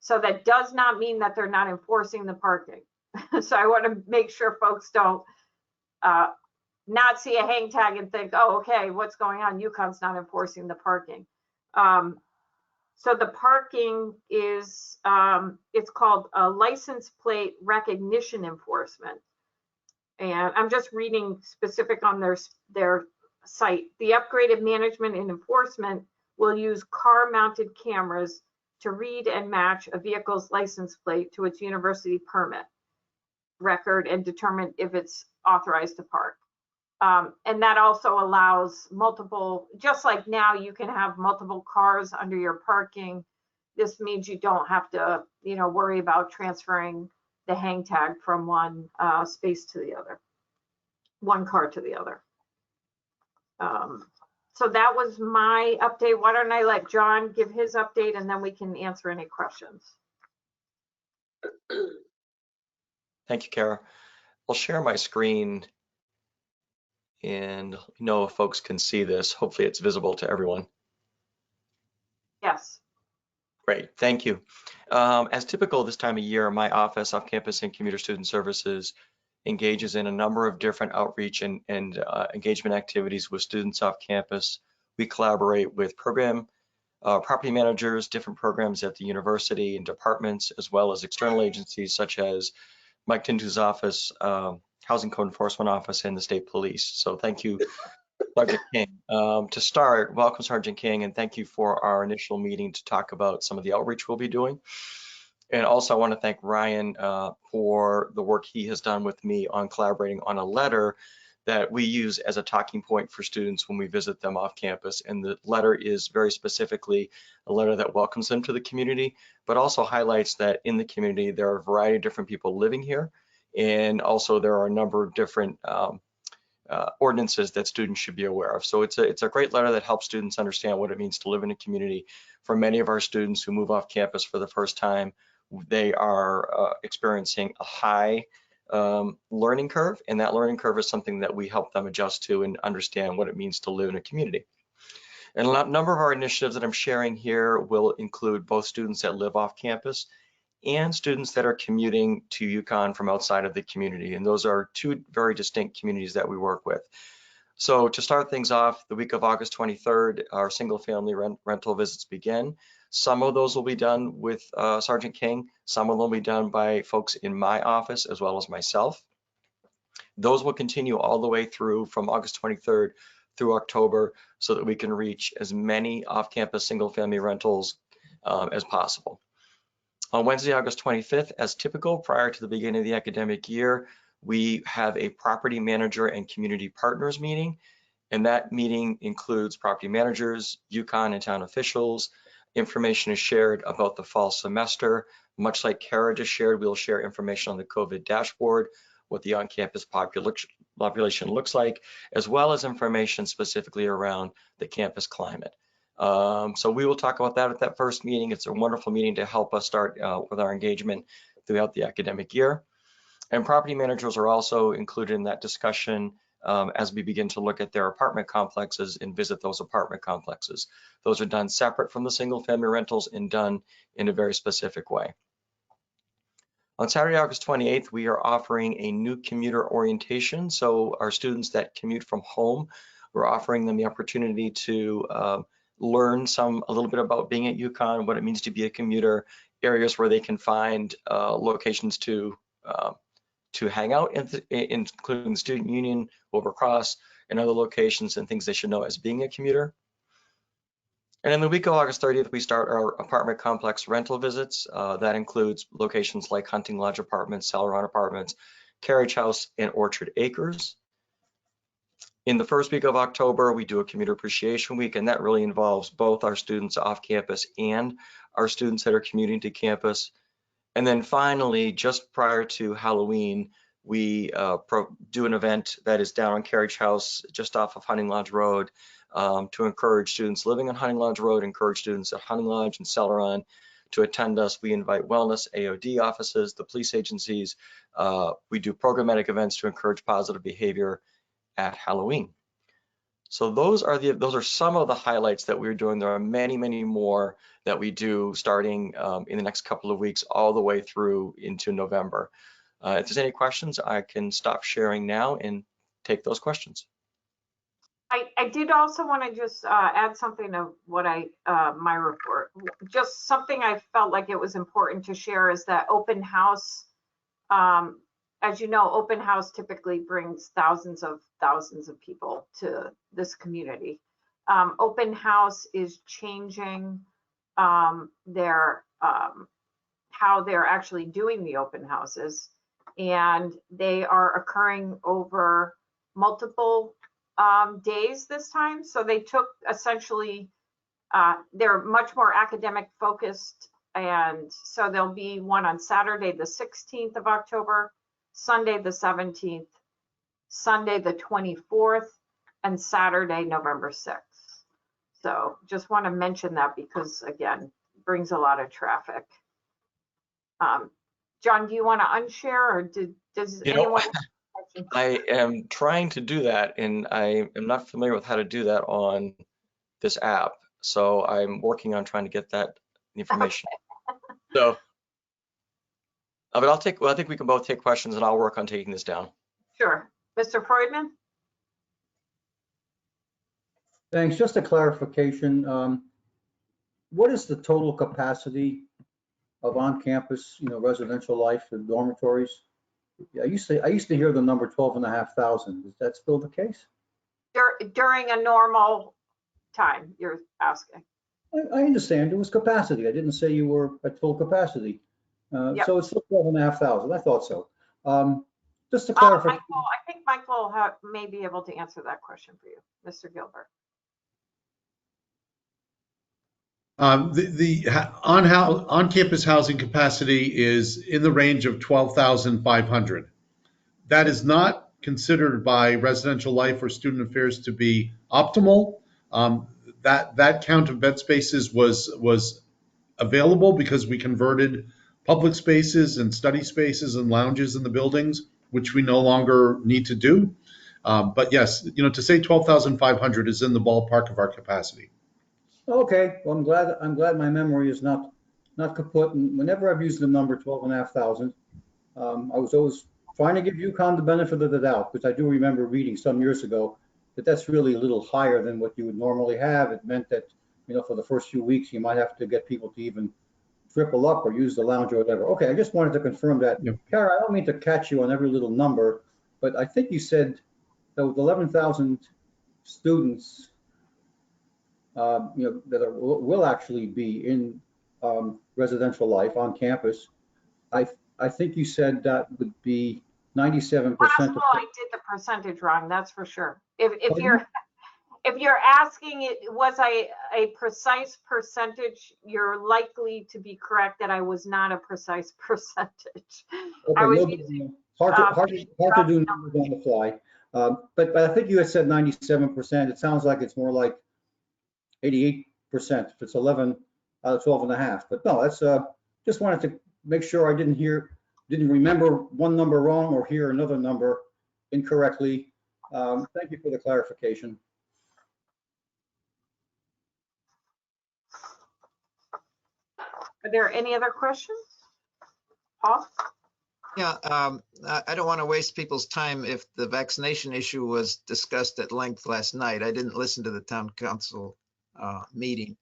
So that does not mean that they're not enforcing the parking. So I want to make sure folks don't not see a hang tag and think, oh, okay, what's going on? UConn's not enforcing the parking. So the parking is, it's called a license plate recognition enforcement. And I'm just reading specific on their site. The upgraded management and enforcement will use car-mounted cameras to read and match a vehicle's license plate to its university permit record and determine if it's authorized to park. And that also allows multiple, just like now you can have multiple cars under your parking. This means you don't have to, worry about transferring the hang tag from one space to the other, one car to the other. So that was my update. Why don't I let John give his update and then we can answer any questions. Thank you, Kara. I'll share my screen and know if folks can see this. Hopefully it's visible to everyone. Yes. Great, thank you. As typical this time of year, my office, Off-Campus and Commuter Student Services, engages in a number of different outreach and engagement activities with students off campus. We collaborate with property managers, different programs at the university and departments, as well as external agencies such as Mike Tintu's office, Housing Code Enforcement Office, and the State Police. So thank you, Sergeant King. To start, welcome Sergeant King, and thank you for our initial meeting to talk about some of the outreach we'll be doing. And also I want to thank Ryan for the work he has done with me on collaborating on a letter that we use as a talking point for students when we visit them off campus. And the letter is very specifically a letter that welcomes them to the community, but also highlights that in the community there are a variety of different people living here. And also there are a number of different ordinances that students should be aware of. So it's a great letter that helps students understand what it means to live in a community. For many of our students who move off campus for the first time, they are experiencing a high learning curve, and that learning curve is something that we help them adjust to and understand what it means to live in a community. And a number of our initiatives that I'm sharing here will include both students that live off campus and students that are commuting to UConn from outside of the community. And those are two very distinct communities that we work with. So to start things off, the week of August 23rd, our single family rental visits begin. Some of those will be done with Sergeant King. Some of them will be done by folks in my office as well as myself. Those will continue all the way through from August 23rd through October so that we can reach as many off-campus single family rentals as possible. On Wednesday, August 25th, as typical, prior to the beginning of the academic year, we have a property manager and community partners meeting. And that meeting includes property managers, UConn and town officials. Information is shared about the fall semester. Much like Kara just shared, we'll share information on the COVID dashboard, what the on-campus population looks like, as well as information specifically around the campus climate. So we will talk about that at that first meeting. It's a wonderful meeting to help us start with our engagement throughout the academic year. And property managers are also included in that discussion as we begin to look at their apartment complexes and visit those apartment complexes. Those are done separate from the single family rentals and done in a very specific way. On Saturday, August 28th, we are offering a new commuter orientation. So our students that commute from home, we're offering them the opportunity to learn a little bit about being at UConn, what it means to be a commuter, areas where they can find locations to hang out, including the Student Union, Wilbur-Cross, and other locations and things they should know as being a commuter. And in the week of August 30th, we start our apartment complex rental visits. That includes locations like Hunting Lodge Apartments, Celeron Apartments, Carriage House, and Orchard Acres. In the first week of October, we do a Commuter Appreciation Week, and that really involves both our students off campus and our students that are commuting to campus. And then finally, just prior to Halloween, we do an event that is down on Carriage House, just off of Hunting Lodge Road, to encourage students living on Hunting Lodge Road, encourage students at Hunting Lodge and Celeron to attend us. We invite wellness, AOD offices, the police agencies. We do programmatic events to encourage positive behavior at Halloween. So those are some of the highlights that we're doing. There are many, many more that we do starting in the next couple of weeks, all the way through into November. If there's any questions, I can stop sharing now and take those questions. I did also want to just add something to what my report. Just something I felt like it was important to share is that open house. As you know, open house typically brings thousands of people to this community. Open house is changing how they're actually doing the open houses, and they are occurring over multiple days this time. So they took essentially, they're much more academic focused. And so there'll be one on Saturday, the 16th of October, Sunday, the 17th, Sunday, the 24th, and Saturday, November 6th. So just want to mention that because, again, it brings a lot of traffic. John, do you want to unshare or does anyone? I am trying to do that, and I am not familiar with how to do that on this app. So I'm working on trying to get that information. So, but I think we can both take questions, and I'll work on taking this down. Sure. Mr. Freudman? Thanks. Just a clarification. What is the total capacity of on-campus, residential life, the dormitories? I used to hear the number 12,500. Is that still the case? During a normal time, you're asking. I understand. It was capacity. I didn't say you were at full capacity. Yep. So it's still 12,500. I thought so. Just to clarify. Michael, I think Michael may be able to answer that question for you, Mr. Gilbert. The on-campus housing capacity is in the range of 12,500. That is not considered by Residential Life or Student Affairs to be optimal. That count of bed spaces was available because we converted public spaces and study spaces and lounges in the buildings, which we no longer need to do. But yes, to say 12,500 is in the ballpark of our capacity. Okay, well, I'm glad my memory is not kaput. And whenever I've used the number 12,500, I was always trying to give UConn the benefit of the doubt, because I do remember reading some years ago that that's really a little higher than what you would normally have. It meant that, for the first few weeks, you might have to get people to even triple up or use the lounge or whatever. Okay, I just wanted to confirm that. Yep. Kara, I don't mean to catch you on every little number, but I think you said that with 11,000 students, that will actually be in residential life on campus. I think you said that would be 97%. Possible I did the percentage wrong, that's for sure. If you're asking it was a precise percentage, you're likely to be correct that I was not a precise percentage. Okay, I was using hard to do numbers on the fly. But I think you had said 97%. It sounds like it's more like 88% if it's 11 out of 12.5. But no, that's just wanted to make sure I didn't remember one number wrong or hear another number incorrectly. Thank you for the clarification. Are there any other questions? Paul? Yeah, I don't want to waste people's time if the vaccination issue was discussed at length last night. I didn't listen to the town council meeting,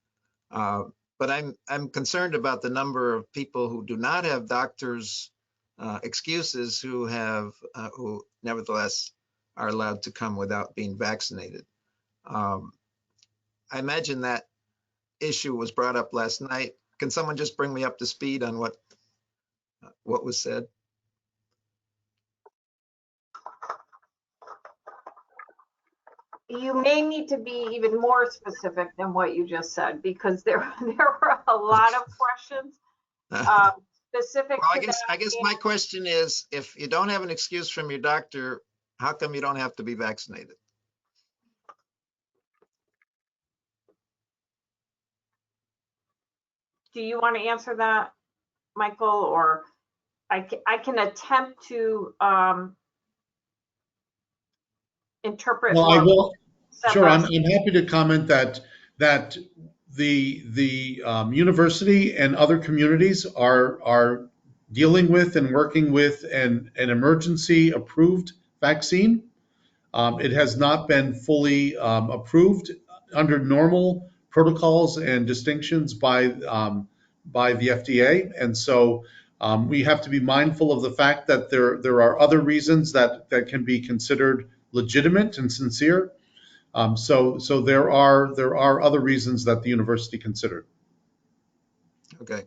but I'm concerned about the number of people who do not have doctors' excuses who nevertheless are allowed to come without being vaccinated. I imagine that issue was brought up last night. Can someone just bring me up to speed on what was said? You may need to be even more specific than what you just said, because there were a lot of questions specific Well, to I guess my question is, if you don't have an excuse from your doctor, how come you don't have to be vaccinated? Do you want to answer that, Michael, or I can attempt to interpret. Well, I will. Sure, I'm happy to comment that the university and other communities are dealing with and working with an emergency approved vaccine. It has not been fully approved under normal protocols and distinctions by the FDA, and so we have to be mindful of the fact that there are other reasons that can be considered legitimate and sincere. So there are other reasons that the university considered. Okay.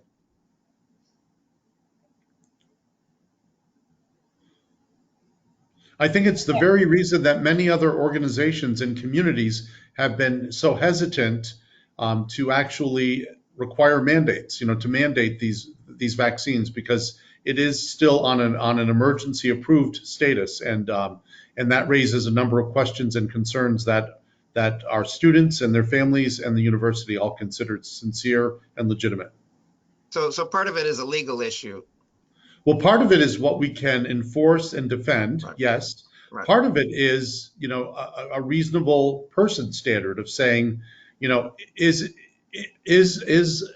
I think it's the very reason that many other organizations and communities have been so hesitant to actually require mandates, to mandate these vaccines, because it is still on an emergency approved status, and that raises a number of questions and concerns that our students and their families and the university all considered sincere and legitimate. So part of it is a legal issue. Well, part of it is what we can enforce and defend, Right. yes. Right. Part of it is, a reasonable person standard of saying, is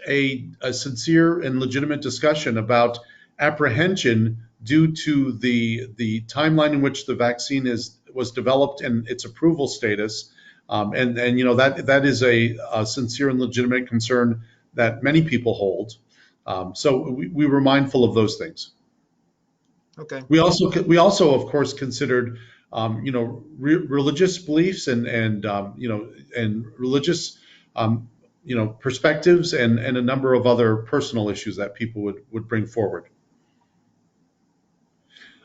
a sincere and legitimate discussion about apprehension due to the timeline in which the vaccine was developed and its approval status, and that is a sincere and legitimate concern that many people hold. So we were mindful of those things. Okay. We also of course considered religious beliefs and religious perspectives and a number of other personal issues that people would bring forward.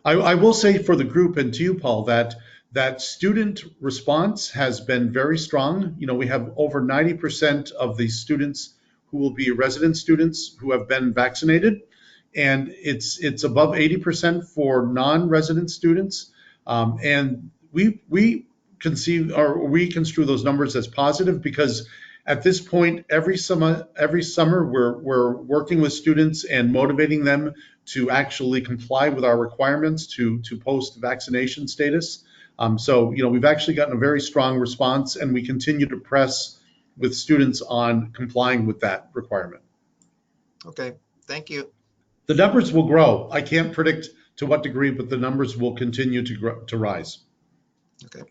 I will say for the group and to you, Paul, that student response has been very strong. We have over 90% of the students who will be resident students who have been vaccinated, and it's above 80% for non-resident students. And we construe those numbers as positive, because at this point, every summer we're working with students and motivating them to actually comply with our requirements to post vaccination status. So we've actually gotten a very strong response, and we continue to press with students on complying with that requirement. Okay, thank you. The numbers will grow. I can't predict to what degree, but the numbers will continue to grow, to rise. Okay.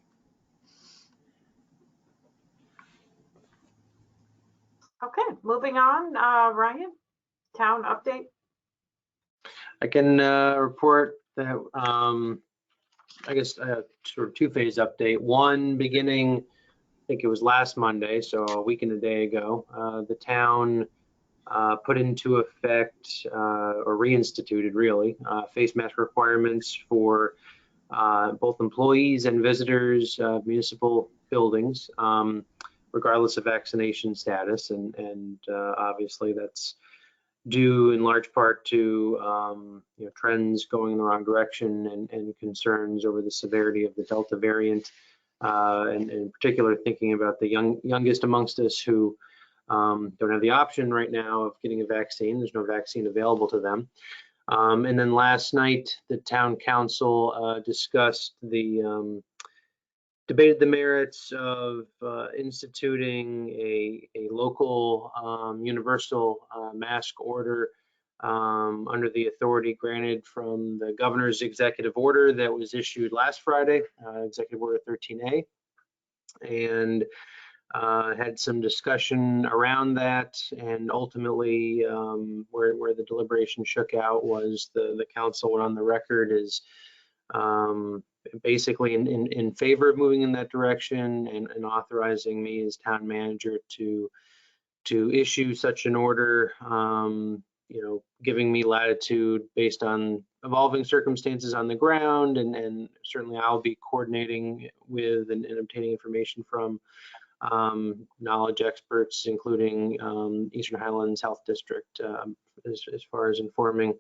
Okay, moving on, Ryan, town update. I can report that, I guess, sort of two-phase update. One beginning, I think it was last Monday, so a week and a day ago, the town put into effect or reinstituted, really, face mask requirements for both employees and visitors of municipal buildings, regardless of vaccination status. And obviously that's due in large part to trends going in the wrong direction and concerns over the severity of the Delta variant, and in particular thinking about the youngest amongst us who don't have the option right now of getting a vaccine. There's no vaccine available to them. And then last night, the town council debated the merits of instituting a local universal mask order under the authority granted from the governor's executive order that was issued last Friday, Executive Order 13A, and had some discussion around that. And ultimately, where the deliberation shook out was the council went on the record as basically in favor of moving in that direction and authorizing me as town manager to issue such an order, giving me latitude based on evolving circumstances on the ground, and certainly I'll be coordinating with and obtaining information from knowledge experts, including Eastern Highlands Health District, as far as informing,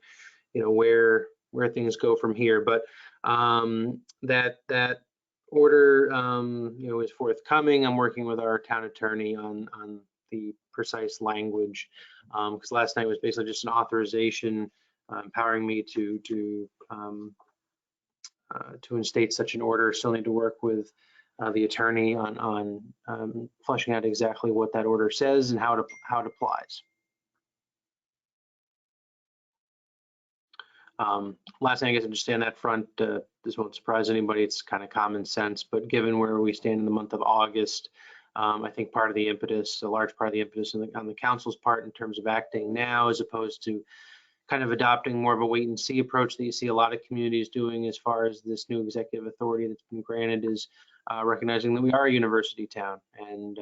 where things go from here. But that order, is forthcoming. I'm working with our town attorney on the precise language, because last night was basically just an authorization empowering me to instate such an order. Still need to work with the attorney on fleshing out exactly what that order says and how it applies. Last thing I guess I just say on that front, this won't surprise anybody, it's kind of common sense, but given where we stand in the month of August, I think a large part of the impetus on the council's part in terms of acting now, as opposed to kind of adopting more of a wait and see approach that you see a lot of communities doing as far as this new executive authority that's been granted, is recognizing that we are a university town, and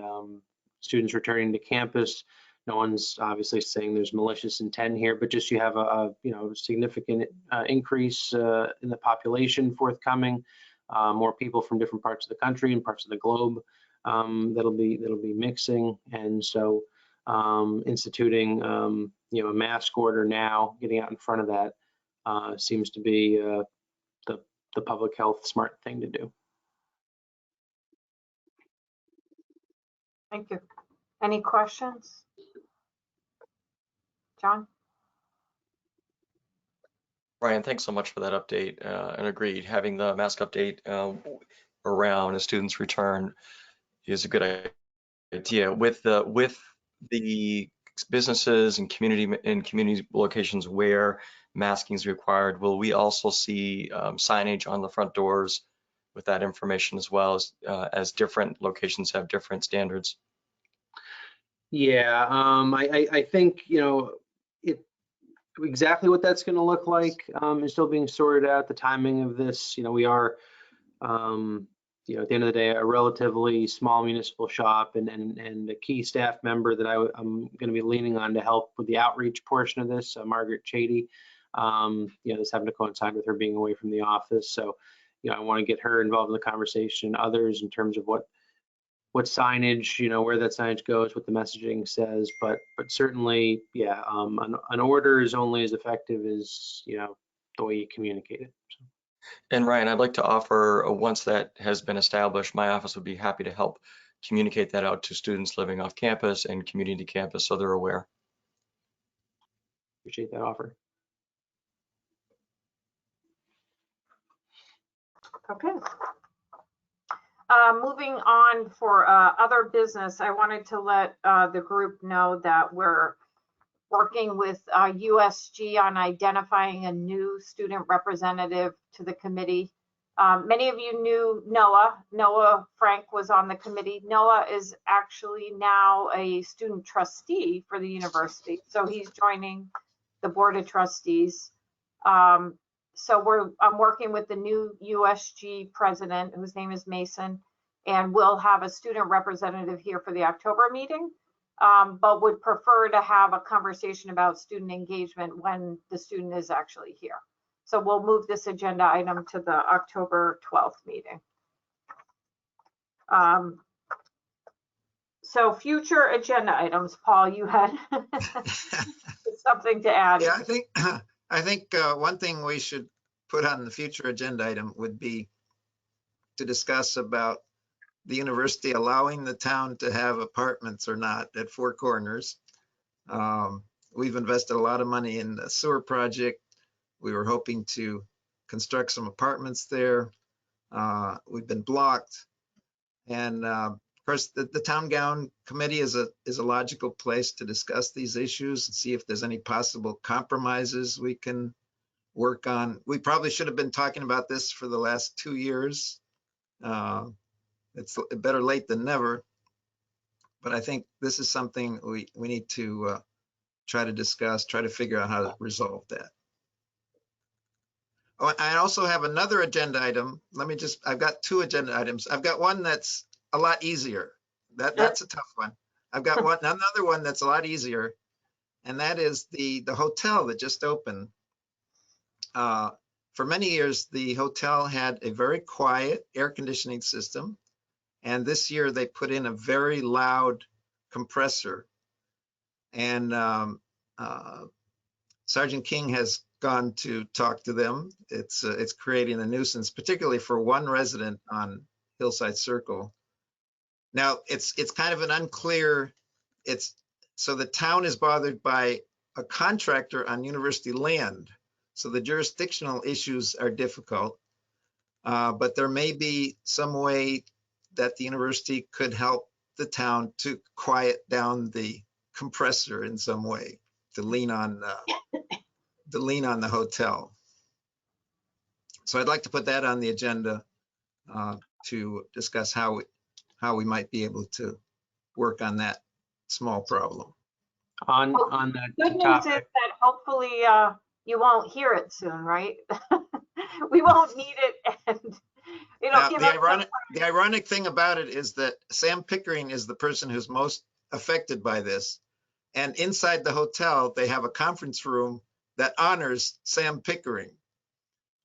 students returning to campus. No one's obviously saying there's malicious intent here, but just you have a significant increase in the population forthcoming. more people from different parts of the country and parts of the globe that'll be mixing, and so instituting a mask order now, getting out in front of that seems to be the public health smart thing to do. Thank you. Any questions? John? Ryan, thanks so much for that update, and agreed. Having the mask update around as students return is a good idea. With the businesses and community locations where masking is required, will we also see signage on the front doors with that information as well, as different locations have different standards? Yeah, I think, exactly what that's going to look like is still being sorted out. The timing of this, we are, at the end of the day, a relatively small municipal shop, and a key staff member that I'm going to be leaning on to help with the outreach portion of this, Margaret Chady. This having to coincide with her being away from the office, so I want to get her involved in the conversation, others in terms of what signage, where that signage goes, what the messaging says, but certainly, yeah, an order is only as effective as, the way you communicate it. So. And Ryan, I'd like to offer, once that has been established, my office would be happy to help communicate that out to students living off campus and community campus so they're aware. Appreciate that offer. Okay. Moving on for other business, I wanted to let the group know that we're working with USG on identifying a new student representative to the committee. Many of you knew Noah. Noah Frank was on the committee. Noah is actually now a student trustee for the university, so he's joining the board of trustees. So I'm working with the new USG president, whose name is Mason, and we'll have a student representative here for the October meeting, but would prefer to have a conversation about student engagement when the student is actually here. So we'll move this agenda item to the October 12th meeting. So future agenda items, Paul, you had something to add. Yeah, I think one thing we should put on the future agenda item would be to discuss about the university allowing the town to have apartments or not at Four Corners. We've invested a lot of money in the sewer project. We were hoping to construct some apartments there. We've been blocked. And of course, the town gown committee is a logical place to discuss these issues and see if there's any possible compromises we can work on. We probably should have been talking about this for the last 2 years. It's better late than never, but I think this is something we need to try to discuss, try to figure out how to resolve that. Oh, I also have another agenda item. I've got 2 agenda items. I've got one that's a lot easier. That's a tough one. I've got another one that's a lot easier, and that is the hotel that just opened. For many years, the hotel had a very quiet air conditioning system, and this year they put in a very loud compressor. And Sergeant King has gone to talk to them. It's creating a nuisance, particularly for one resident on Hillside Circle. Now it's kind of an unclear. So the town is bothered by a contractor on university land. So the jurisdictional issues are difficult, but there may be some way that the university could help the town to quiet down the compressor in some way, to lean on the hotel. So I'd like to put that on the agenda to discuss how we might be able to work on that small problem. On Good that news is topic, that hopefully you won't hear it soon, right? We won't need it, and Now, the ironic thing about it is that Sam Pickering is the person who's most affected by this. And inside the hotel, they have a conference room that honors Sam Pickering.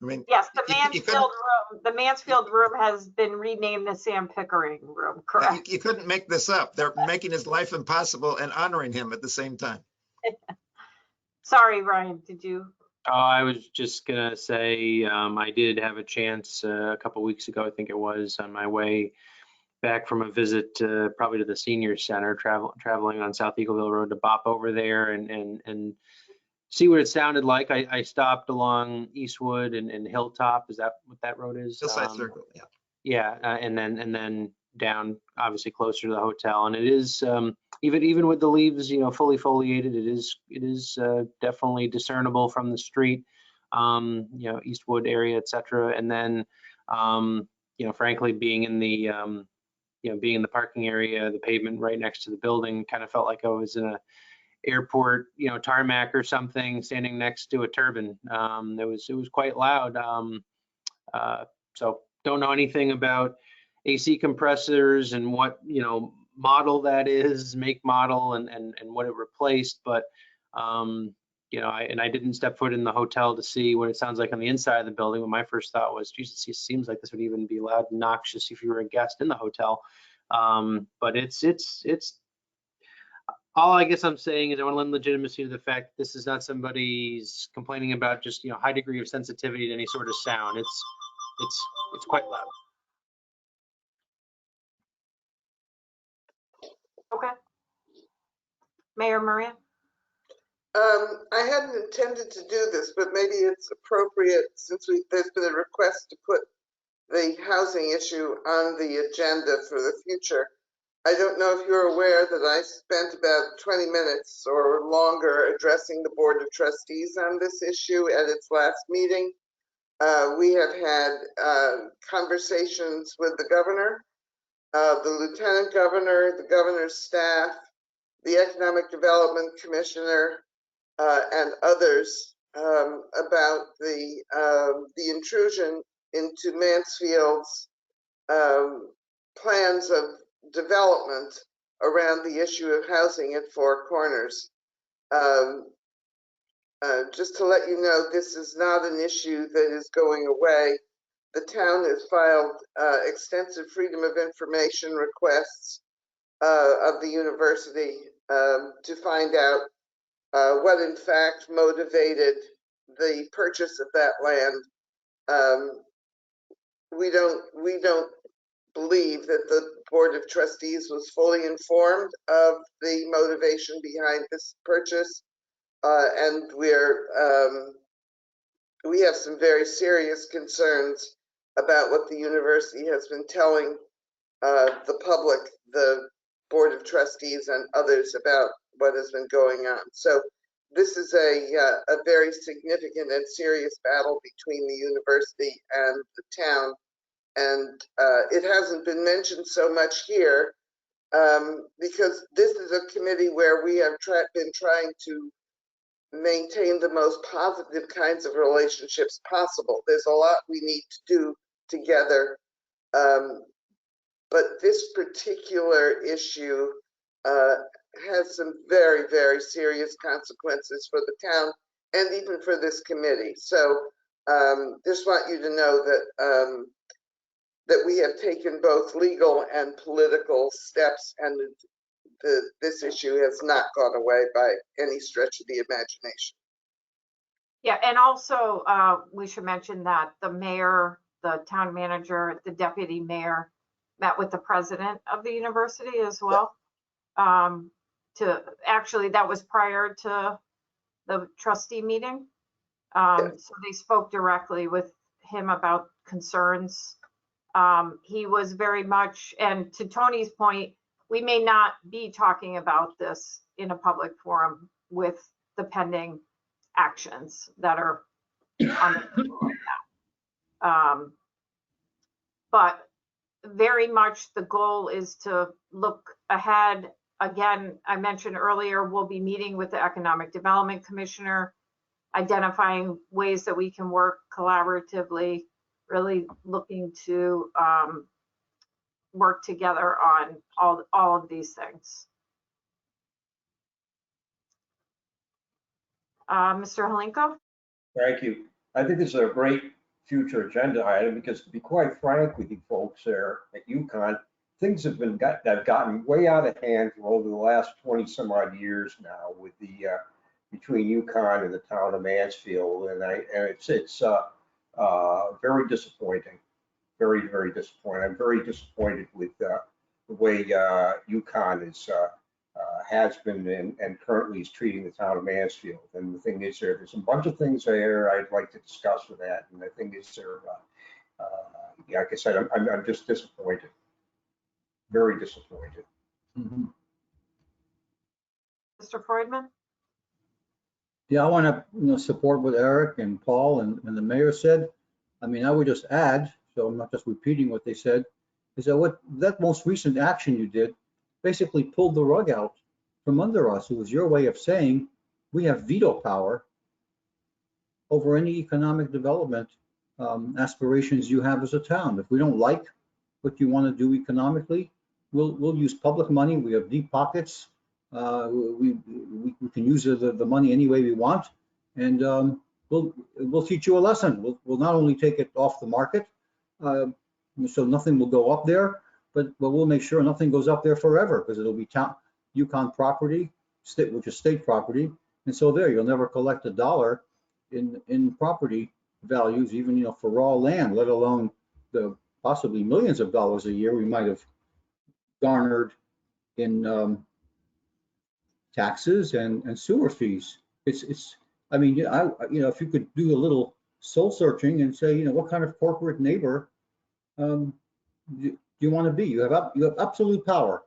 I mean, Yes, the you couldn't, Mansfield room has been renamed the Sam Pickering room, correct? you couldn't make this up. They're making his life impossible and honoring him at the same time. Sorry, Ryan, did you? Oh, I was just gonna say, I did have a chance a couple weeks ago, I think it was, on my way back from a visit probably to the senior center, traveling on South Eagleville Road, to bop over there and see what it sounded like. I stopped along Eastwood and Hilltop. Is that what that road is? Hillside Circle, yeah. Yeah, and then down, obviously closer to the hotel. And it is, even with the leaves, fully foliated, it is definitely discernible from the street, Eastwood area, et cetera. And then, frankly, being in the parking area, the pavement right next to the building, kind of felt like I was in a airport, tarmac or something, standing next to a turbine. It was quite loud. So don't know anything about AC compressors and what, model that is, make, model, and what it replaced. But, I didn't step foot in the hotel to see what it sounds like on the inside of the building. But my first thought was, Jesus, it seems like this would even be loud and noxious if you were a guest in the hotel. But it's all I guess I'm saying is I want to lend legitimacy to the fact that this is not somebody's complaining about just, high degree of sensitivity to any sort of sound. It's quite loud. Okay. Mayor Moran? I hadn't intended to do this, but maybe it's appropriate since there's been a request to put the housing issue on the agenda for the future. I don't know if you're aware that I spent about 20 minutes or longer addressing the Board of Trustees on this issue at its last meeting. We have had conversations with the governor, the lieutenant governor, the governor's staff, the Economic Development Commissioner, and others about the intrusion into Mansfield's plans of development around the issue of housing at Four Corners. Just to let you know, this is not an issue that is going away. The town has filed extensive freedom of information requests of the university to find out what in fact motivated the purchase of that land. We don't believe that the Board of Trustees was fully informed of the motivation behind this purchase, and we have some very serious concerns about what the university has been telling the public, the Board of Trustees, and others about what has been going on. So this is a very significant and serious battle between the university and the town. And it hasn't been mentioned so much here because this is a committee where we have been trying to maintain the most positive kinds of relationships possible. There's a lot we need to do together. But this particular issue has some very, very serious consequences for the town and even for this committee. So just want you to know that that we have taken both legal and political steps, and this issue has not gone away by any stretch of the imagination. Yeah, and also we should mention that the mayor, the town manager, the deputy mayor met with the president of the university as well. That was prior to the trustee meeting. So they spoke directly with him about concerns. He was very much, and to Tony's point, we may not be talking about this in a public forum with the pending actions that are on the table right now. But very much the goal is to look ahead. Again, I mentioned earlier, we'll be meeting with the Economic Development Commissioner, identifying ways that we can work collaboratively, really looking to work together on all of these things. Mr. Holinko? Thank you. I think this is a great future agenda item, because to be quite frank with you folks there at UConn, things have gotten way out of hand for over the last 20 some odd years now with the, between UConn and the town of Mansfield. And it's very disappointing, very, very disappointing. I'm very disappointed with the way UConn has been and currently is treating the town of Mansfield. And the thing is, there's a bunch of things there I'd like to discuss with that. And the thing is, like I said, I'm just disappointed, very disappointed. Mhm. Mr. Freudman? Yeah, I want to support what Eric and Paul and the mayor said. I mean, I would just add, so I'm not just repeating what they said, is that that most recent action you did basically pulled the rug out from under us. It was your way of saying we have veto power over any economic development aspirations you have as a town. If we don't like what you want to do economically, we'll use public money. We have deep pockets. We can use the money any way we want, and we'll teach you a lesson. We'll not only take it off the market, so nothing will go up there, but we'll make sure nothing goes up there forever, because it'll be UConn property, which is state property, and so there you'll never collect a dollar in property values, even for raw land, let alone the possibly millions of dollars a year we might have garnered in taxes and sewer fees. I mean, if you could do a little soul searching and say, what kind of corporate neighbor do you want to be? You have absolute power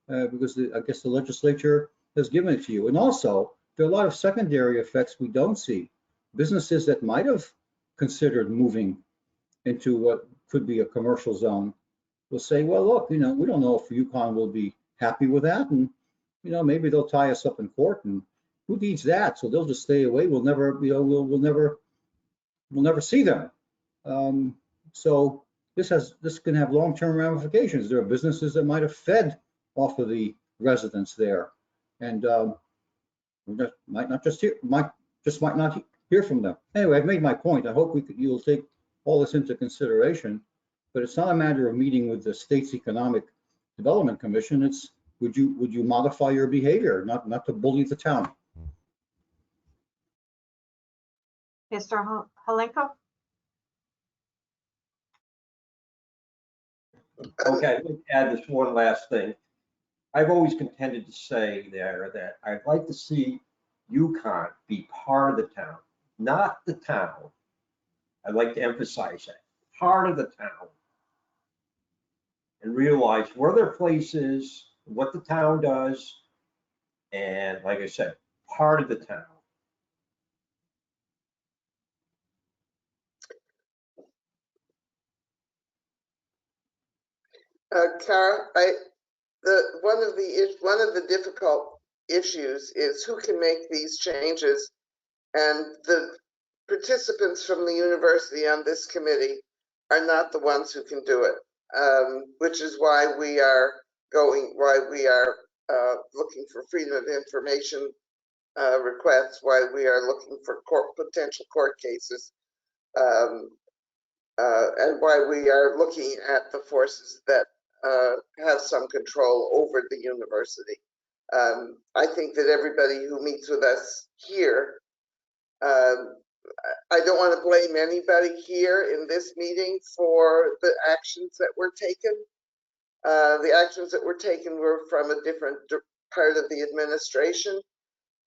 because I guess the legislature has given it to you. And also, there are a lot of secondary effects we don't see. Businesses that might have considered moving into what could be a commercial zone will say, well, look, we don't know if UConn will be happy with that, and maybe they'll tie us up in court, and who needs that? So they'll just stay away. We'll never, we'll never see them. So this can have long-term ramifications. There are businesses that might have fed off of the residents there, and might not hear from them. Anyway, I've made my point. I hope you'll take all this into consideration. But it's not a matter of meeting with the state's Economic Development Commission. It's would you modify your behavior, not to bully the town. Mr. Halenko? Okay, let me add this one last thing. I've always contended to say there that I'd like to see UConn be part of the town, not the town. I'd like to emphasize that, part of the town. And realize where their place is, what the town does, and like I said, part of the town. Kara, one of the difficult issues is who can make these changes, and the participants from the university on this committee are not the ones who can do it, which is why we are looking for freedom of information requests, why we are looking for potential court cases, and why we are looking at the forces that have some control over the university. I think that everybody who meets with us here, I don't want to blame anybody here in this meeting for the actions that were taken. The actions that were taken were from a different part of the administration,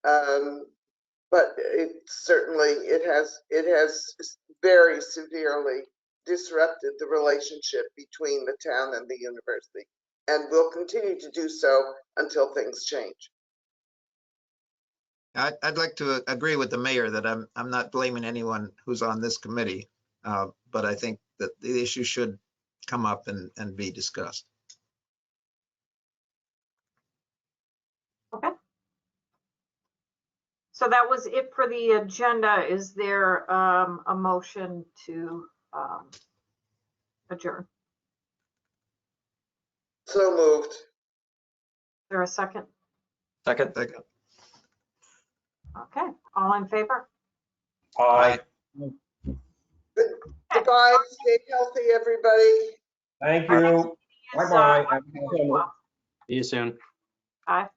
but it has very severely disrupted the relationship between the town and the university, and will continue to do so until things change. I'd like to agree with the mayor that I'm not blaming anyone who's on this committee, but I think that the issue should come up and be discussed. Okay. So that was it for the agenda. Is there a motion to adjourn? So moved. Is there a second? Second. Okay, all in favor? Aye. Okay, Goodbye, stay healthy, everybody. Thank you. Bye-bye. Have a good summer. See you soon. Bye.